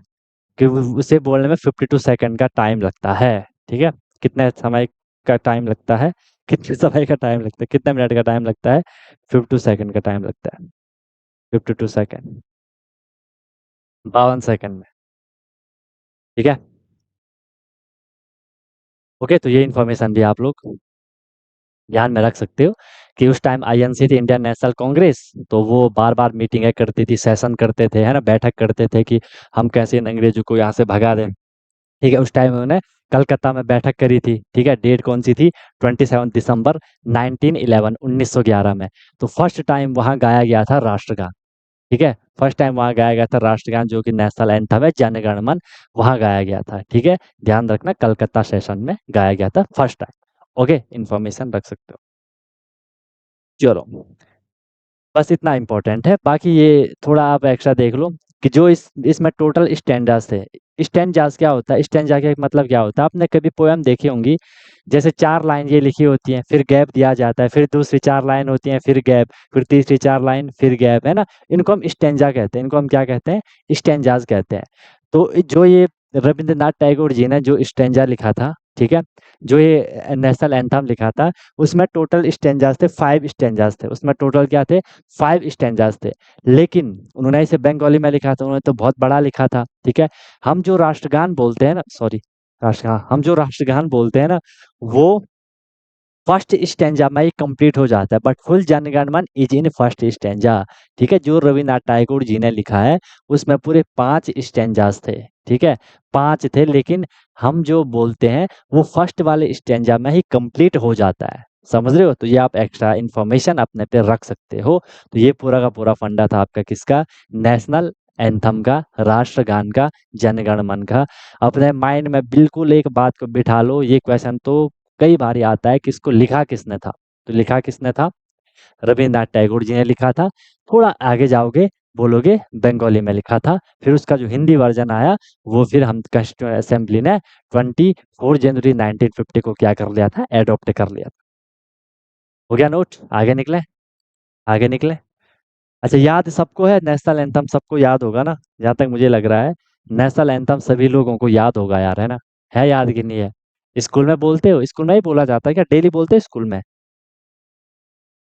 कि उसे बोलने में 52 सेकंड का टाइम लगता है। ठीक है? कितने समय का टाइम लगता है? कितने समय का टाइम लगता है? कितने मिनट का टाइम लगता है? 52 सेकंड का टाइम लगता है। 52 सेकंड, 52 सेकंड में। ठीक है? ओके, तो ये इन्फॉर्मेशन भी आप लोग ध्यान में रख सकते हो कि उस टाइम आईएनसी थी, इंडियन नेशनल कांग्रेस, तो वो बार-बार मीटिंगें करती थी, सेशन करते थे, है ना? बैठक करते थे कि हम कैसे इन अंग्रेजों को यहाँ से भगा दें। ठीक है? उस टाइम उन्होंने कलकत्ता में बैठक करी थी, ठीक है? डेट कौन-सी थी? 27 दिसंबर 1911, 1911 में। तो फर्स्ट टाइम वहाँ गाया गया था राष्ट्रगान, ठीक है? फर्स्ट टाइम वहाँ गाया गया था राष्ट्रगान, जो कि नेशनल एंथम है, जन गण मन, वहाँ गाया गया था, ठीक है? ध्यान रखना, कलकत्ता सेशन में गाया गया था फर्स्ट टाइम। ओके, इन्फॉर्मेशन रख सकते हो। चलो, बस इतना इम्पोर्टेंट है। बाकी ये थोड़ा आप एक्स्ट्रा देख लो कि जो इसमें टोटल स्टैंजास थे। स्टैंजास क्या होता है? स्टैंजा का मतलब क्या होता है? आपने कभी पोएम देखी होंगी, जैसे 4 लाइन ये लिखी होती हैं, फिर गैप दिया जाता है, फिर दूसरी 4 लाइन होती हैं, फिर गैप, फिर तीसरी 4 लाइन, फिर गैप, है ना? इनको हम स्टैंजा कहते हैं। इनको हम क्या कहते हैं? स्टैंजास कहते हैं। तो जो ये रवींद्रनाथ टैगोर जी ने जो स्टैंजा लिखा था, ठीक है? जो ये नेशनल एंथम लिखा था, उसमें टोटल स्टैन्ज़ाज़ थे, 5 स्टैन्ज़ाज़ थे। उसमें टोटल क्या थे? 5 स्टैन्ज़ाज़ थे। लेकिन उन्होंने इसे बंगाली में लिखा था, उन्होंने तो बहुत बड़ा लिखा था, ठीक है? हम जो राष्ट्रगान बोलते हैं ना, सॉरी, राष्ट्रगान, हम जो राष्ट्रगान बोलते हैं ना, वो फर्स्ट स्टैन्ज़ा में ही कंप्लीट हो जाता है, बट फुल जनगण मन इज इन फर्स्ट स्टैन्ज़ा, ठीक है? जो रविन्द्रनाथ टैगोर जी ने लिखा है, उसमें पूरे 5 स्टैन्ज़ाज़ थे, ठीक है? 5 थे, लेकिन हम जो बोलते हैं, वो फर्स्ट वाले स्टैन्ज़ा में ही कंप्लीट हो जाता है। समझ रहे हो? तो ये आप एक्स्ट्रा इन्फॉर्मेशन अपने पे रख सकते हो। तो ये पूरा का पूरा फंडा था आपका किसका? नेशनल एंथम का, राष्ट्रगान का, जनगण मन का। अपने माइंड में बिल्कुल एक बात को बिठा लो, ये क्वेश्चन तो कई बार आता है कि इसको लिखा किसने था? तो लिखा किसने था? रवींद्रनाथ टैगोर जी ने लिखा था। थोड़ा आगे जाओगे, बोलोगे बंगाली में लिखा था। फिर उसका जो हिंदी वर्जन आया, वो फिर हम कॉन्स्टिट्यूएंट असेंबली ने 24 जनवरी 1950 को क्या कर लिया था? एडॉप्ट कर लिया था। हो गया नोट? आगे निकले? आगे निकले? अच्छा, याद सबको है नेशनल एंथम? सबको याद होगा ना? जहाँ तक मुझे लग रहा है, नेशनल एंथम सभी लोगों को याद होगा यार, है ना? है याद कि नहीं है? स्कूल में बोलते हो? स्कूल में ही बोला जाता है क्या? डेली बोलते हो स्कूल में?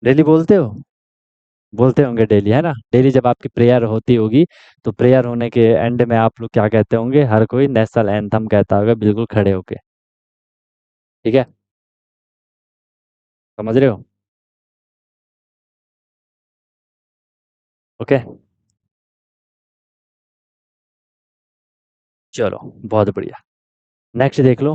डेली बोलते हो? बोलते होंगे डेली, है ना? डेली जब आपकी प्रेयर होती होगी, तो प्रेयर होने के एंड में आप लोग क्या कहते होंगे? हर कोई नेशनल एंथम कहता होगा बिल्कुल खड़े होके, ठीक है? समझ रहे हो? ओके, चलो, बहुत बढ़िया। नेक्स्ट देख लो,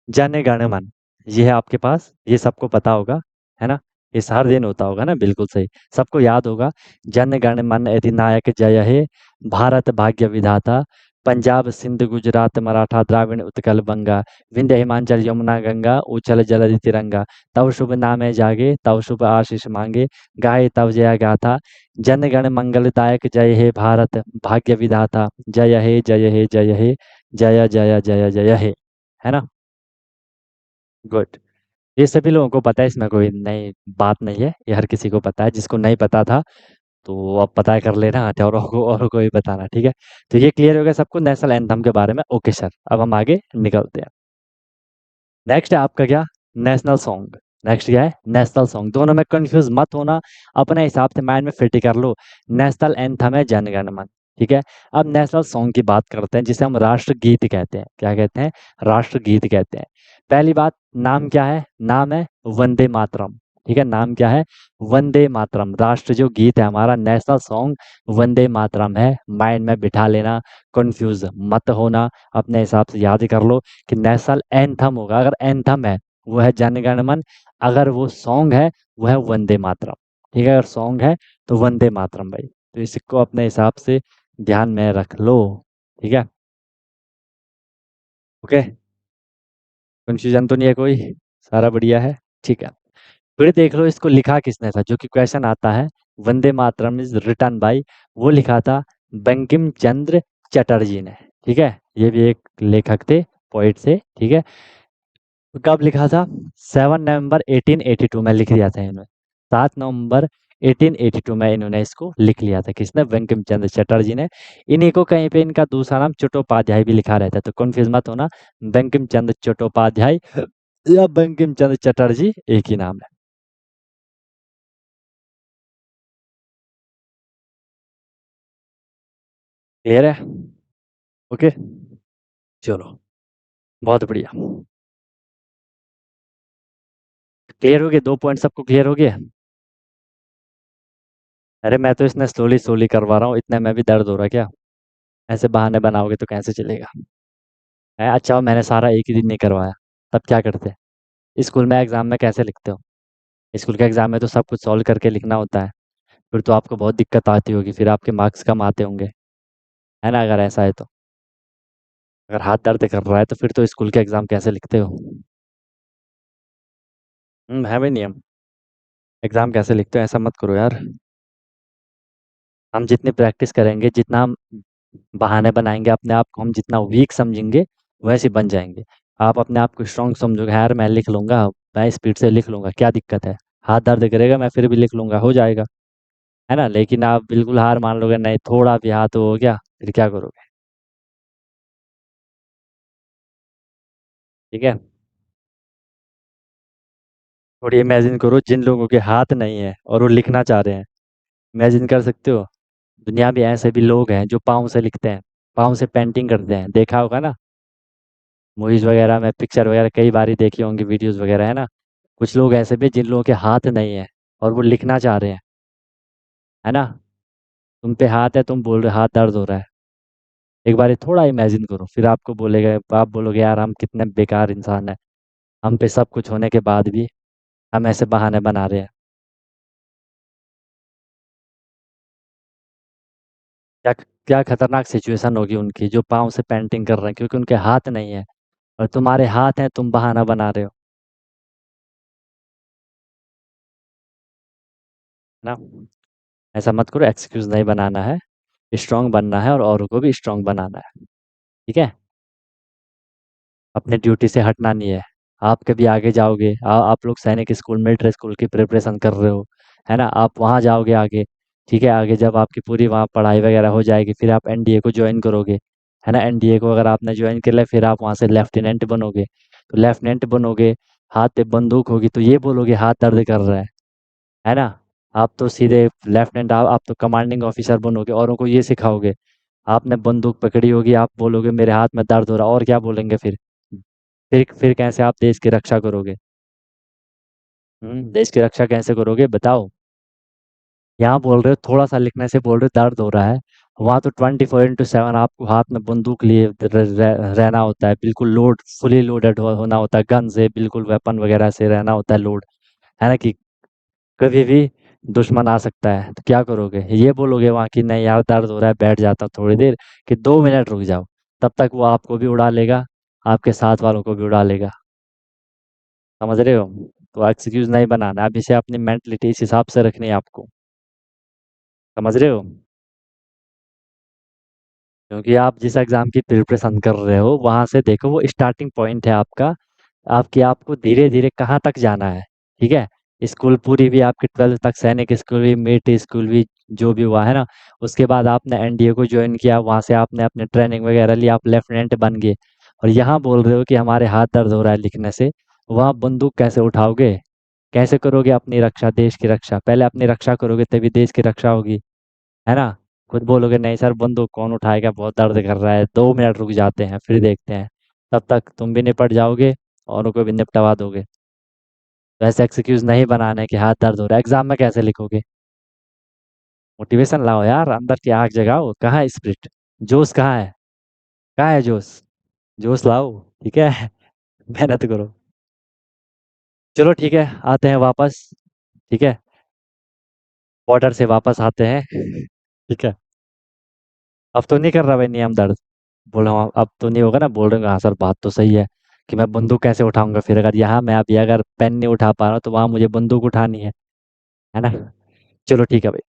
जन गण मन। ये है आपके पास, ये सबको पता होगा, है ना? ये हर दिन होता होगा ना? बिल्कुल सही, सबको याद होगा। जन गण मन अधिनायक जय हे, भारत भाग्य विधाता, पंजाब सिंध गुजरात मराठा द्राविड़ उत्कल बंगा, विंध्य हिमाचल यमुना गंगा उछल जलधि तिरंगा, तव शुभ नामे जागे तव शुभ आशीष मांगे, गाए तव जय गाथा, जन गण मंगलदायक जय हे भारत भाग्य विधाता, जय हे जय हे जय हे, जय जय जय जय हे, है ना? गुड। ये सभी लोगों को पता है, इसमें कोई नई बात नहीं है, ये हर किसी को पता है। जिसको नहीं पता था, तो अब पता कर लेना, औरों को भी बताना, ठीक है? तो ये क्लियर हो गया सबको नेशनल एंथम के बारे में। ओके सर, अब हम आगे निकलते हैं। नेक्स्ट है आपका क्या? National song. नेक्स्ट क्या है? National song. दोनों में कंफ्यूज मत होना, अपने हिसाब से माइंड में फिट कर लो। नेशनल एंथम है जन गण मन, ठीक है? अब नेशनल सॉन्ग की बात करते हैं, जिसे हम राष्ट्रगीत कहते हैं। क्या कहते हैं? राष्ट्रगीत कहते हैं। पहली बात, नाम क्या है? नाम है वंदे मातरम, ठीक है? नाम क्या है? वंदे मातरम। राष्ट्र जो गीत है हमारा, नेशनल सॉन्ग वंदे मातरम है। माइंड में बिठा लेना, कंफ्यूज मत होना, अपने हिसाब से याद कर लो कि नेशनल एंथम होगा, अगर एंथम है वो है जन गण मन, अगर वो सॉन्ग है वो है वंदे मातरम, ठीक है? अगर सॉन्ग है तो वंदे मातरम भाई। तो इसको अपने हिसाब से ध्यान में रख लो, ठीक है? ओके, कंफ्यूजन तो नहीं है कोई? सारा बढ़िया है, ठीक है? फिर देख लो इसको लिखा किसने था, जो कि क्वेश्चन आता है। Vande Mataram is written by, वो लिखा था बंकिम चंद्र चटर्जी ने, ठीक है? ये भी एक लेखक थे, पोइट थे, ठीक है? कब लिखा था? 7 नवंबर 1882 में लिख दिया था इन्होंने। 7 नवंबर 1882 में इन्होंने इसको लिख लिया था। किसने? बंकिम चंद्र चटर्जी ने। इन्हीं को कहीं पे इनका दूसरा नाम चट्टोपाध्याय भी लिखा रहता है, तो कंफ्यूज मत होना, बंकिम चंद्र चट्टोपाध्याय या बंकिम चंद्र चटर्जी एक ही नाम है। क्लियर है? ओके, चलो, बहुत बढ़िया। क्लियर हो गए? 2 पॉइंट सबको क्लियर हो गया? अरे मैं तो इसने स्लोली स्लोली करवा रहा हूँ, इतने में भी दर्द हो रहा है क्या? ऐसे बहाने बनाओगे तो कैसे चलेगा? अच्छा, मैंने सारा एक ही दिन नहीं करवाया, तब क्या करते? स्कूल में एग्जाम में कैसे लिखते हो? स्कूल के एग्जाम में तो सब कुछ सॉल्व करके लिखना होता है। फिर तो आपको बहुत दिक्कत आती होगी, फिर आपके मार्क्स कम आते होंगे, है ना? अगर ऐसा है तो, अगर हाथ दर्द कर रहा है तो फिर तो स्कूल के एग्जाम कैसे लिखते हो? है भी नियम, एग्जाम कैसे लिखते हो ऐसा मत करो यार। हम जितनी प्रैक्टिस करेंगे, जितना हम बहाने बनाएंगे अपने आप को, हम जितना वीक समझेंगे, वैसे बन जाएंगे। आप अपने आप को स्ट्रांग समझोगे, यार मैं लिख लूंगा, मैं स्पीड से लिख लूंगा, क्या दिक्कत है? हाथ दर्द करेगा, मैं फिर भी लिख लूंगा, हो जाएगा, है ना? लेकिन आप बिल्कुल हार मान लोगे, नहीं थोड़ा भी हाथ हो गया, फिर क्या करोगे? ठीक है? थोड़ी इमेजिन करो जिन लोगों के हाथ नहीं है और वो लिखना चाह रहे हैं। इमेजिन कर सकते हो? दुनिया में ऐसे भी लोग हैं जो पाँव से लिखते हैं, पाँव से पेंटिंग करते हैं, देखा होगा ना? मूवीज़ वगैरह में, पिक्चर वगैरह कई बारी देखी होंगी, वीडियोज़ वगैरह, है ना? कुछ लोग ऐसे भी जिन लोगों के हाथ नहीं है और वो लिखना चाह रहे हैं, है ना? तुम पे हाथ है, तुम बोल रहे हो हाथ दर्द हो रहा है। एक बारी थोड़ा इमेजिन करो, फिर आपको बोलेगा, आप बोलोगे यार हम कितने बेकार इंसान हैं। हम पे सब कुछ होने के बाद भी हम ऐसे बहाने बना रहे हैं। क्या क्या खतरनाक सिचुएशन होगी उनकी जो पाँव से पेंटिंग कर रहे हैं क्योंकि उनके हाथ नहीं है और तुम्हारे हाथ हैं, तुम बहाना बना रहे हो, ना? ऐसा मत करो, एक्सक्यूज़ नहीं बनाना है, स्ट्रॉन्ग बनना है और औरों को भी स्ट्रॉन्ग बनाना है, ठीक है? अपने ड्यूटी से हटना नहीं है। आप कभी आगे जाओगे, आप लोग सैनिक स्कूल, मिलिट्री स्कूल की प्रिपरेशन कर रहे हो, है ना? आप वहाँ जाओगे आगे, ठीक है? आगे जब आपकी पूरी वहाँ पढ़ाई वगैरह हो जाएगी, फिर आप एनडीए को ज्वाइन करोगे, है ना? एनडीए को अगर आपने ज्वाइन कर लिया, फिर आप वहाँ से लेफ्टिनेंट बनोगे। तो लेफ्टिनेंट बनोगे, हाथ पे बंदूक होगी, तो ये बोलोगे हाथ दर्द कर रहा है ना? आप तो सीधे लेफ्टिनेंट, आप तो कमांडिंग ऑफिसर बनोगे, औरों को ये सिखाओगे। आपने बंदूक पकड़ी होगी, आप बोलोगे मेरे हाथ में दर्द हो रहा है, और क्या बोलेंगे फिर? फिर कैसे आप देश की रक्षा करोगे? देश की रक्षा कैसे करोगे बताओ? यहाँ बोल रहे हो थोड़ा सा लिखने से बोल रहे हो दर्द हो रहा है, वहाँ तो 24/7 आपको हाथ में बंदूक लिए रहना होता है, बिल्कुल लोड, फुली लोडेड होना होता है, गन से, बिल्कुल वेपन वगैरह से रहना होता है लोड, है ना? कि कभी भी दुश्मन आ सकता है, तो क्या करोगे? ये बोलोगे वहाँ कि नहीं यार दर्द हो रहा है, बैठ जाता हूँ थोड़ी देर, कि 2 मिनट रुक जाओ, तब तक वो आपको भी उड़ा लेगा, आपके साथ वालों को भी उड़ा लेगा। समझ रहे हो? तो एक्सक्यूज नहीं बनाना, अब इसे अपनी मेंटलिटी इस हिसाब से रखनी है आपको। समझ रहे हो? क्योंकि आप जिस एग्जाम की प्रिपरेशन कर रहे हो वहां से देखो, वो स्टार्टिंग पॉइंट है आपका, आपकी आपको धीरे धीरे कहाँ तक जाना है, ठीक है? स्कूल पूरी भी आपकी 12th तक, सैनिक स्कूल भी, मिट स्कूल भी, जो भी हुआ है ना, उसके बाद आपने एनडीए को ज्वाइन किया, वहां से आपने अपने ट्रेनिंग वगैरह ली, आप लेफ्टिनेंट बन गए, और यहाँ बोल रहे हो कि हमारे हाथ दर्द हो रहा है लिखने से। वहाँ बंदूक कैसे उठाओगे? कैसे करोगे अपनी रक्षा, देश की रक्षा? पहले अपनी रक्षा करोगे तभी देश की रक्षा होगी, है ना? खुद बोलोगे नहीं सर बंदूक कौन उठाएगा, बहुत दर्द कर रहा है, 2 मिनट रुक जाते हैं फिर देखते हैं, तब तक तुम भी निपट जाओगे, औरों को भी निपटवा दोगे। तो ऐसे एक्सक्यूज नहीं बनाने कि हाथ दर्द हो रहा है, एग्जाम में कैसे लिखोगे? मोटिवेशन लाओ यार, अंदर की आग जगाओ, कहाँ है स्पिरिट? जोश कहाँ है? कहाँ है जोश? जोश लाओ, ठीक है? मेहनत करो। चलो ठीक है, आते हैं वापस, ठीक है? बॉर्डर से वापस आते हैं, ठीक है? अब तो नहीं कर रहा भाई नियम दर्द? बोल रहा हूँ अब तो नहीं होगा ना? बोल रहे हो हाँ सर बात तो सही है, कि मैं बंदूक कैसे उठाऊंगा फिर, अगर यहाँ मैं अभी अगर पेन नहीं उठा पा रहा हूँ तो वहाँ मुझे बंदूक उठानी है ना? चलो ठीक है भाई।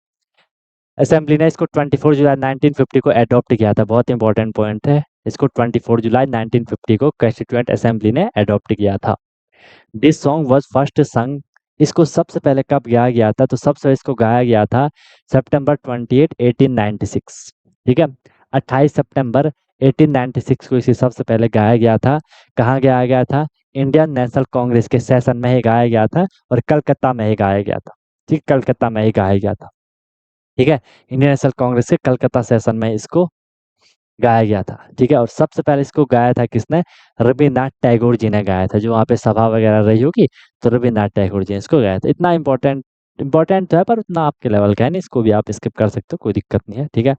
असेंबली ने इसको 24 जुलाई 1950 को अडॉप्ट किया था, बहुत इंपॉर्टेंट पॉइंट है। इसको 24 जुलाई 1950 को कॉन्स्टिट्यूएंट असेंबली ने अडॉप्ट किया था। दिस सॉन्ग वाज फर्स्ट संग, इसको सबसे पहले कब गाया गया था? तो सबसे इसको गाया गया था सितंबर 28, 1896, ठीक है? 28 सितंबर 1896 को इसे सबसे पहले गाया गया था। कहाँ गाया गया था? इंडियन नेशनल कांग्रेस के सेशन में ही गाया गया था, और कलकत्ता में ही गाया गया था, ठीक, कलकत्ता में ही गाया गया था, ठीक है? इंडियन नेशनल कांग्रेस के कलकत्ता सेशन में इसको गाया गया था, ठीक है? और सबसे पहले इसको गाया था किसने? रविन्द्रनाथ टैगोर जी ने गाया था, जो वहाँ पे सभा वगैरह रही होगी, तो रविन्द्रनाथ टैगोर जी ने इसको गाया था। इतना इंपॉर्टेंट, इंपॉर्टेंट तो है पर उतना आपके लेवल का है नहीं, इसको भी आप स्किप कर सकते हो, कोई दिक्कत नहीं है, ठीक है?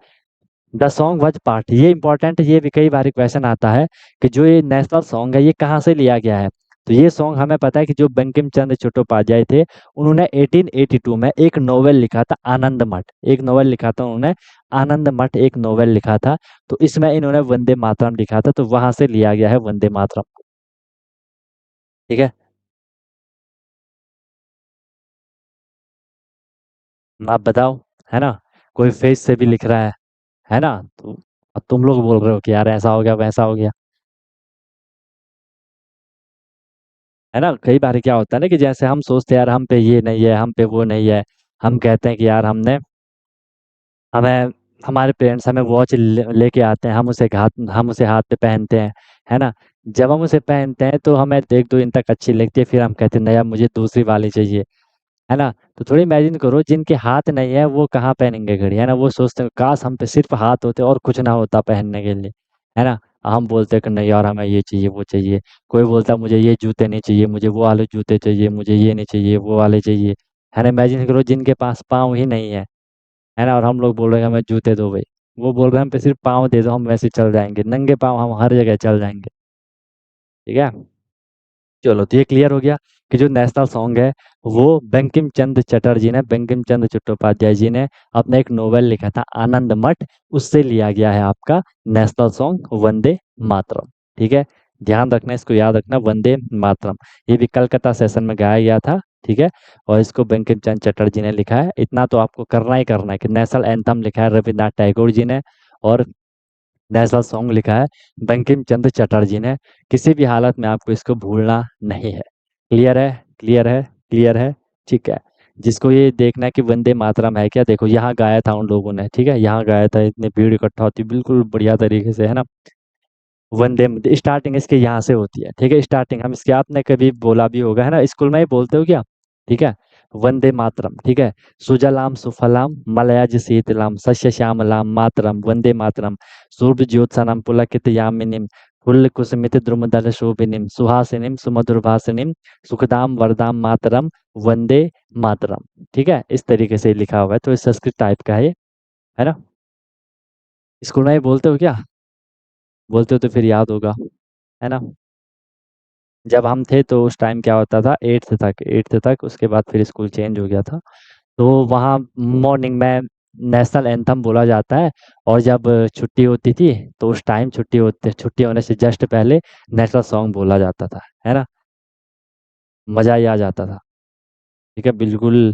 द सॉन्ग वॉज पार्ट, ये इंपॉर्टेंट है, ये भी कई बार क्वेश्चन आता है कि जो ये नेशनल सॉन्ग है ये कहाँ से लिया गया है? तो ये सॉन्ग हमें पता है कि जो बंकिम चंद्र चट्टोपाध्याय थे, उन्होंने 1882 में एक नोवेल लिखा था आनंद मठ, एक नोवेल लिखा था उन्होंने, आनंद मठ एक नोवेल लिखा था, तो इसमें इन्होंने वंदे मातरम लिखा था, तो वहां से लिया गया है वंदे मातरम, ठीक है? आप बताओ, है ना? कोई फेस से भी लिख रहा है ना? तो अब तुम लोग बोल रहे हो कि यार ऐसा हो गया वैसा हो गया, है ना? कई बार क्या होता है ना कि जैसे हम सोचते हैं यार हम पे ये नहीं है, हम पे वो नहीं है, हम कहते हैं कि यार हमने, हमें हमारे पेरेंट्स हमें वॉच लेके आते हैं, हम उसे हाथ पे पहनते हैं, है ना? जब हम उसे पहनते हैं तो हमें 1-2 दिन तक अच्छी लगती है, फिर हम कहते हैं नहीं अब मुझे दूसरी वाली चाहिए, है ना? तो थोड़ी इमेजिन करो जिनके हाथ नहीं है वो कहाँ पहनेंगे घड़ी, है ना? वो सोचते हैं काश हम पे सिर्फ हाथ होते और कुछ ना होता पहनने के लिए, है ना? हम बोलते हैं कि नहीं यार हमें ये चाहिए, वो चाहिए। कोई बोलता है मुझे ये जूते नहीं चाहिए, मुझे वो वाले जूते चाहिए, मुझे ये नहीं चाहिए, वो वाले चाहिए, है ना? इमेजिन करो जिनके पास पाँव ही नहीं है ना? और हम लोग बोल रहे हैं हमें जूते दो भई। वो बोल रहे हैं हम पे सिर्फ पाँव दे दो हम वैसे चल जाएँगे, नंगे पाँव हम हर जगह चल जाएँगे, ठीक है? चलो तो ये क्लियर हो गया कि जो नेशनल सॉन्ग है वो बंकिम चंद्र चटर्जी ने, बंकिम चंद्र चट्टोपाध्याय जी ने अपना एक नोवेल लिखा था आनंद मठ, उससे लिया गया है आपका नेशनल सॉन्ग वंदे मातरम, ठीक है? ध्यान रखना, इसको याद रखना, वंदे मातरम। ये भी कलकत्ता सेशन में गाया गया था, ठीक है? और इसको बंकिम चंद्र चटर्जी ने लिखा है। इतना तो आपको करना ही करना है कि नेशनल एंथम लिखा है रविन्द्रनाथ टैगोर जी ने और नेशनल सॉन्ग लिखा है बंकिम चंद्र चटर्जी ने। किसी भी हालत में आपको इसको भूलना नहीं है। क्लियर है? क्लियर है? क्लियर है? ठीक है। जिसको ये देखना है कि वंदे मातरम है क्या, देखो यहाँ गाया था उन लोगों ने, ठीक है? यहाँ गाया था, इतनी भीड़ इकट्ठा होती बिल्कुल बढ़िया तरीके से, है ना? वंदे स्टार्टिंग इसके यहाँ से होती है, ठीक है? स्टार्टिंग हम इसके, आपने कभी बोला भी होगा, है ना? स्कूल में ही बोलते हो क्या? ठीक है? वंदे मातरम, ठीक है? सुजलाम सुफलाम मलयज शीतलाम सस्य श्यामलाम मातरम वंदे मातरम सूर्यज्योत्सनाम पुलकितयामिनीं फुल्लकुसुमित द्रुमदल शोभिनीं सुहासिनीं सुमधुरभाषिणीं सुखदाम वरदाम मातरम वंदे मातरम, ठीक है? इस तरीके से लिखा हुआ है, तो ये संस्कृत टाइप का है ये, है ना? स्कूल में ही बोलते हो क्या? बोलते हो तो फिर याद होगा, है ना? जब हम थे तो उस टाइम क्या होता था, 8th तक, उसके बाद फिर स्कूल चेंज हो गया था। तो वहाँ मॉर्निंग में नेशनल एंथम बोला जाता है और जब छुट्टी होती थी तो उस टाइम छुट्टी होने से जस्ट पहले नेशनल सॉन्ग बोला जाता था, है ना? मज़ा ही आ जाता था, ठीक है? बिल्कुल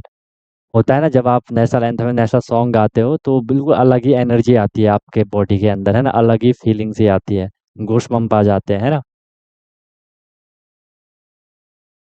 होता है ना जब आप नेशनल एंथम में नेशनल सॉन्ग गाते हो तो बिल्कुल अलग ही एनर्जी आती है आपके बॉडी के अंदर, है ना? अलग ही फीलिंग्स ही आती है, गूज़बम्प आ जाते हैं, है ना?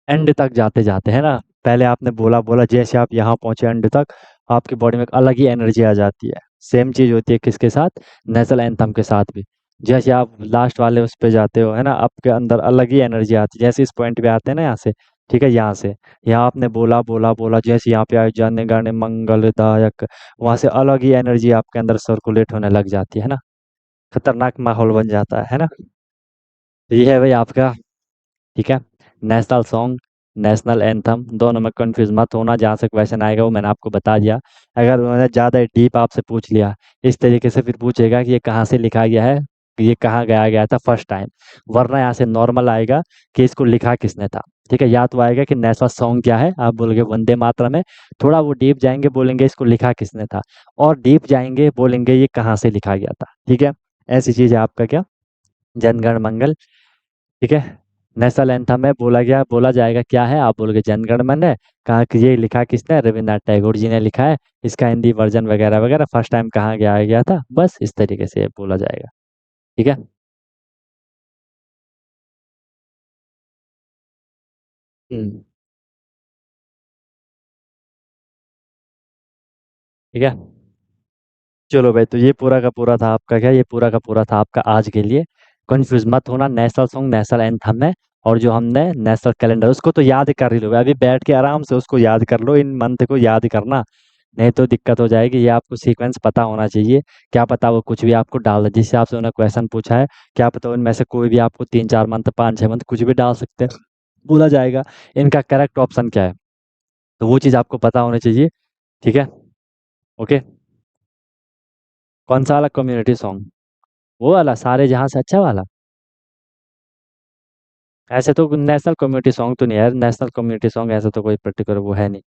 एंड तक जाते-जाते, है ना? पहले आपने बोला जैसे आप यहाँ पहुँचे एंड तक, आपकी बॉडी में एक अलग ही एनर्जी आ जाती है। सेम चीज़ होती है किसके साथ? नेशनल एंथम के साथ भी। जैसे आप लास्ट वाले उस पे जाते हो, है ना? आपके अंदर अलग ही एनर्जी आती है। जैसे इस पॉइंट पे आते हैं ना यहाँ से, ठीक है? यहाँ से, यहाँ आपने बोला, जैसे यहाँ पे आए जन गण मंगलदायक, वहाँ से अलग ही एनर्जी आपके अंदर सर्कुलेट होने लग जाती है ना? खतरनाक माहौल बन जाता है ना? तो ये है भाई आपका, ठीक है? नेशनल सॉन्ग, नेशनल एंथम दोनों में कन्फ्यूज़ मत होना, जहाँ से क्वेश्चन आएगा वो मैंने आपको बता दिया। अगर उन्होंने ज़्यादा डीप आपसे पूछ लिया, इस तरीके से फिर पूछेगा कि ये कहाँ से लिखा गया है, कि ये कहाँ गाया गया था फर्स्ट टाइम, वरना यहाँ से नॉर्मल आएगा कि इसको लिखा किसने था, ठीक है? या तो आएगा कि नेशनल सॉन्ग क्या है, आप बोलोगे वंदे मातरम है, थोड़ा वो डीप जाएँगे बोलेंगे इसको लिखा किसने था, और डीप जाएँगे बोलेंगे ये कहाँ से लिखा गया था, ठीक है? ऐसी चीज़ है आपका क्या, जन गण मंगल, ठीक है? नेशनल एंथम में बोला जाएगा क्या है, आप बोलोगे जन गण मन है, कहा कि ये लिखा किसने, रविन्द्रनाथ टैगोर जी ने लिखा है, इसका हिंदी वर्जन वगैरह वगैरह फर्स्ट टाइम कहाँ गाया गया था, बस इस तरीके से बोला जाएगा, ठीक है? ठीक है? चलो भाई, तो ये पूरा का पूरा था आपका क्या, ये पूरा का पूरा था आपका आज के लिए। कंफ्यूज मत होना, नेशनल सॉन्ग नेशनल एंथम है, और जो हमने नेशनल कैलेंडर उसको तो याद कर ही लो, अभी बैठ के आराम से उसको याद कर लो, इन मंथ को याद करना, नहीं तो दिक्कत हो जाएगी। ये आपको सीक्वेंस पता होना चाहिए, क्या पता वो कुछ भी आपको डाल दे, जिस हिसाब से उन्होंने क्वेश्चन पूछा है, क्या पता उनमें से कोई भी आपको 3-4 मंथ 5-6 मंथ कुछ भी डाल सकते हैं, बोला जाएगा इनका करेक्ट ऑप्शन क्या है, तो वो चीज़ आपको पता होनी चाहिए, ठीक है? ओके। कौन सा वाला कम्युनिटी सॉन्ग? वो वाला सारे जहां से अच्छा वाला? ऐसे तो नेशनल कम्युनिटी सॉन्ग तो नहीं है, नेशनल कम्युनिटी सॉन्ग ऐसा तो कोई पर्टिकुलर वो है नहीं,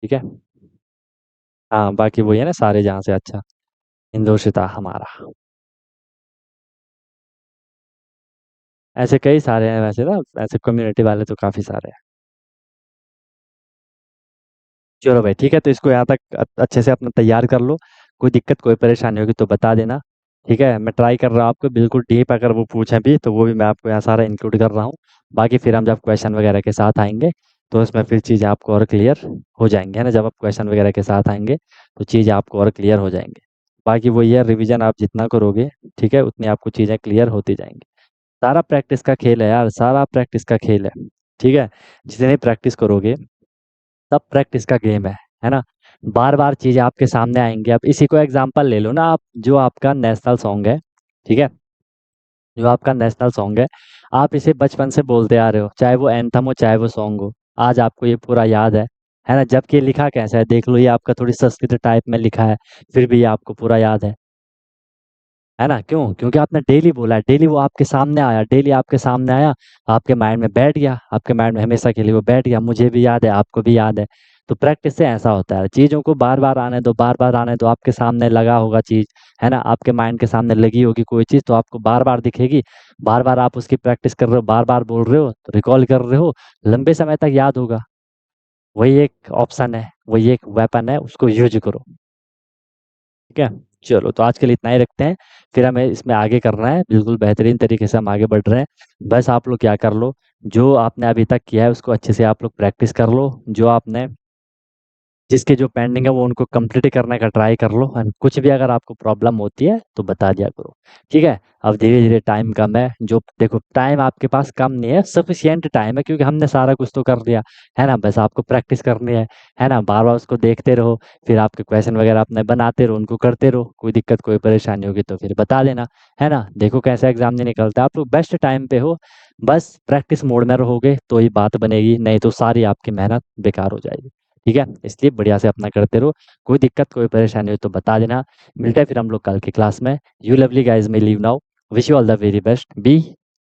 ठीक है? हाँ बाकी वही है ना, सारे जहां से अच्छा, हिंदोशिता हमारा, ऐसे कई सारे हैं वैसे ना, ऐसे कम्युनिटी वाले तो काफी सारे हैं। चलो भाई ठीक है, तो इसको यहाँ तक अच्छे से अपना तैयार कर लो, कोई दिक्कत कोई परेशानी होगी तो बता देना, ठीक है? मैं ट्राई कर रहा हूँ आपको बिल्कुल डीप, अगर वो पूछें भी तो वो भी मैं आपको यहाँ सारा इंक्लूड कर रहा हूँ, बाकी फिर हम जब क्वेश्चन वगैरह के साथ आएंगे तो इसमें फिर चीज़ें आपको और क्लियर हो जाएंगी, है ना। जब आप क्वेश्चन वगैरह के साथ आएंगे तो चीज़ें आपको और क्लियर हो जाएंगे। बाकी वो ये रिवीजन आप जितना करोगे, ठीक है, उतनी आपको चीज़ें क्लियर होती जाएंगी। सारा प्रैक्टिस का खेल है यार, सारा प्रैक्टिस का खेल है, ठीक है। जितनी प्रैक्टिस करोगे सब प्रैक्टिस का गेम है ना। बार बार चीज़ें आपके सामने आएंगी। अब इसी को एग्जांपल ले लो ना आप, जो आपका नेशनल सॉन्ग है, ठीक है, जो आपका नेशनल सॉन्ग है, आप इसे बचपन से बोलते आ रहे हो, चाहे वो एंथम हो चाहे वो सॉन्ग हो, आज आपको ये पूरा याद है ना। जबकि ये लिखा कैसा है देख लो, ये आपका थोड़ी संस्कृत टाइप में लिखा है, फिर भी ये आपको पूरा याद है ना। क्यों? क्योंकि आपने डेली बोला है, डेली वो आपके सामने आया, डेली आपके सामने आया, आपके माइंड में बैठ गया, आपके माइंड में हमेशा के लिए वो बैठ गया, मुझे भी याद है, आपको भी याद है। तो प्रैक्टिस से ऐसा होता है, चीज़ों को बार बार आने दो, बार बार आने दो, आपके सामने लगा होगा चीज़, है ना, आपके माइंड के सामने लगी होगी कोई चीज़, तो आपको बार बार दिखेगी, बार बार आप उसकी प्रैक्टिस कर रहे हो, बार बार बोल रहे हो, तो रिकॉल कर रहे हो, लंबे समय तक याद होगा। वही एक ऑप्शन है, वही एक वेपन है, उसको यूज करो, ठीक है। चलो, तो आज के लिए इतना ही रखते हैं, फिर हमें इसमें आगे करना है, बिल्कुल बेहतरीन तरीके से हम आगे बढ़ रहे हैं। बस आप लोग क्या कर लो, जो आपने अभी तक किया है उसको अच्छे से आप लोग प्रैक्टिस कर लो, जो आपने जिसके जो पेंडिंग है वो उनको कंप्लीट करने का ट्राई कर लो, एंड कुछ भी अगर आपको प्रॉब्लम होती है तो बता दिया करो, ठीक है। अब धीरे धीरे टाइम कम है, जो देखो टाइम आपके पास कम नहीं है, सफिशियंट टाइम है, क्योंकि हमने सारा कुछ तो कर लिया, है ना। बस आपको प्रैक्टिस करनी है ना, बार बार उसको देखते रहो, फिर आपके क्वेश्चन वगैरह अपने बनाते रहो, उनको करते रहो, कोई दिक्कत कोई परेशानी होगी तो फिर बता देना, है ना। देखो कैसे एग्जाम नहीं निकलता, आप लोग बेस्ट टाइम पे हो, बस प्रैक्टिस मोड में रहोगे तो ही बात बनेगी, नहीं तो सारी आपकी मेहनत बेकार हो जाएगी, ठीक है। इसलिए बढ़िया से अपना करते रहो, कोई दिक्कत कोई परेशानी हो तो बता देना। मिलते हैं फिर हम लोग कल की क्लास में। You lovely guys may leave now, wish you all the very best, be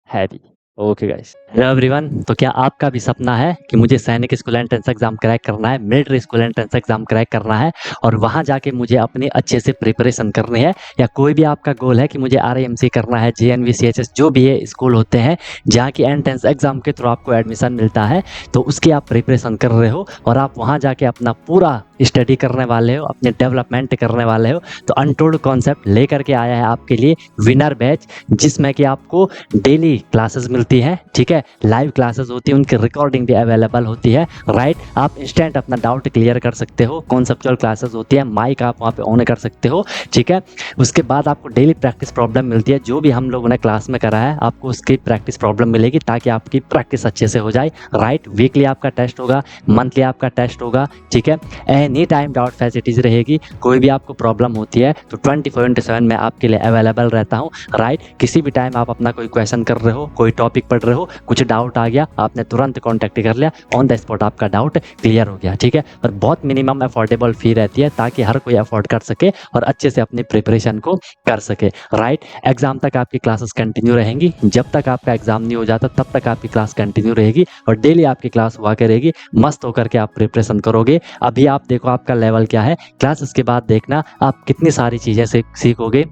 happy. Okay guys, hello everyone. तो क्या आपका भी सपना है कि मुझे सैनिक स्कूल एंट्रेंस एग्जाम क्रैक करना है, military school entrance exam crack करना है, और वहां जाके मुझे अपनी अच्छे से प्रिपरेशन करनी है, या कोई भी आपका गोल है कि मुझे RAMC करना है, JNV CHS जो भी ये स्कूल होते हैं जहाँ की एंट्रेंस एग्जाम के थ्रू आपको एडमिशन मिलता है, तो उसकी आप प्रिपरेशन कर रहे हो और आप वहाँ जाके अपना पूरा स्टडी करने वाले हो, अपने डेवलपमेंट करने वाले हो, तो अनटोल्ड कॉन्सेप्ट लेकर के आया है आपके लिए विनर बैच, जिसमें कि आपको डेली क्लासेस मिलती है, ठीक है, लाइव क्लासेस होती है, उनकी रिकॉर्डिंग भी अवेलेबल होती है, राइट। आप इंस्टेंट अपना डाउट क्लियर कर सकते हो, कॉन्सेप्चुअल क्लासेस होती है, माइक आप वहाँ पे ऑन कर सकते हो, ठीक है। उसके बाद आपको डेली प्रैक्टिस प्रॉब्लम मिलती है, जो भी हम लोगों ने क्लास में करा है आपको उसकी प्रैक्टिस प्रॉब्लम मिलेगी, ताकि आपकी प्रैक्टिस अच्छे से हो जाए, राइट। वीकली आपका टेस्ट होगा, मंथली आपका टेस्ट होगा, ठीक है। एनी टाइम डाउट फैसिलिटीज रहेगी, कोई भी आपको प्रॉब्लम होती है तो 24/7 मैं आपके लिए अवेलेबल रहता हूँ, राइट। किसी भी टाइम आप अपना कोई क्वेश्चन कर रहे हो, कोई टॉपिक पढ़ रहे हो, कुछ डाउट आ गया, आपने तुरंत कॉन्टैक्ट कर लिया, ऑन द स्पॉट आपका डाउट क्लियर हो गया, ठीक है। और बहुत मिनिमम अफोर्डेबल फी रहती है, ताकि हर कोई अफोर्ड कर सके और अच्छे से अपनी प्रिपरेशन को कर सके, राइट। एग्जाम तक आपकी क्लासेस कंटिन्यू रहेंगी, जब तक आपका एग्जाम नहीं हो जाता तब तक आपकी क्लास कंटिन्यू रहेगी, और डेली आपकी क्लास हुआ करेगी, मस्त होकर के आप प्रिपरेशन करोगे। अभी आप देखो आपका लेवल क्या है, क्लासेस के बाद देखना आप कितनी सारी चीज़ें सीखोगे,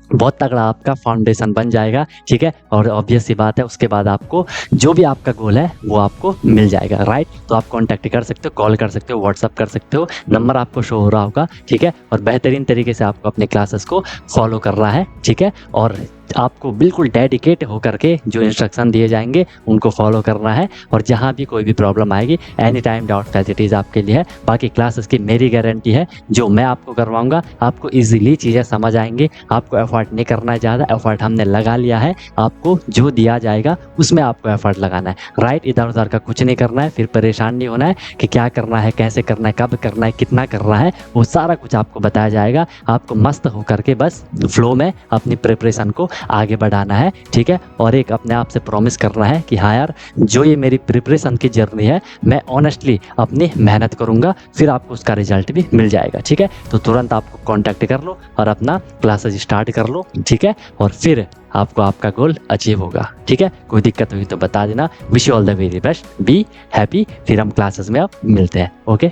बहुत तगड़ा आपका फाउंडेशन बन जाएगा, ठीक है। और ऑब्वियस सी बात है, उसके बाद आपको जो भी आपका गोल है वो आपको मिल जाएगा, राइट। तो आप कॉन्टैक्ट कर सकते हो, कॉल कर सकते हो, व्हाट्सअप कर सकते हो, नंबर आपको शो हो रहा होगा, ठीक है। और बेहतरीन तरीके से आपको अपने क्लासेस को फॉलो करना है, ठीक है। और आपको बिल्कुल डेडिकेट होकर के जो इंस्ट्रक्शन दिए जाएंगे उनको फॉलो करना है, और जहाँ भी कोई भी प्रॉब्लम आएगी एनी टाइम डाउट फैसिलिटीज़ आपके लिए है। बाकी क्लासेस की मेरी गारंटी है, जो मैं आपको करवाऊंगा आपको इजीली चीज़ें समझ आएंगी, आपको एफर्ट नहीं करना है ज़्यादा, एफर्ट हमने लगा लिया है, आपको जो दिया जाएगा उसमें आपको एफर्ट लगाना है, राइट। इधर उधर का कुछ नहीं करना है, फिर परेशान नहीं होना है कि क्या करना है, कैसे करना है, कब करना है, कितना करना है, वो सारा कुछ आपको बताया जाएगा। आपको मस्त होकर के बस फ्लो में अपनी प्रिपरेशन को आगे बढ़ाना है, ठीक है। और एक अपने आप से प्रॉमिस करना है कि हाँ यार, जो ये मेरी प्रिपरेशन की जर्नी है मैं ऑनेस्टली अपनी मेहनत करूँगा, फिर आपको उसका रिजल्ट भी मिल जाएगा, ठीक है। तो तुरंत आपको कॉन्टैक्ट कर लो और अपना क्लासेस स्टार्ट कर लो, ठीक है। और फिर आपको आपका गोल अचीव होगा, ठीक है। कोई दिक्कत हुई तो बता देना। Wish you all the very best, be happy. फिर हम क्लासेस में अब मिलते हैं, ओके।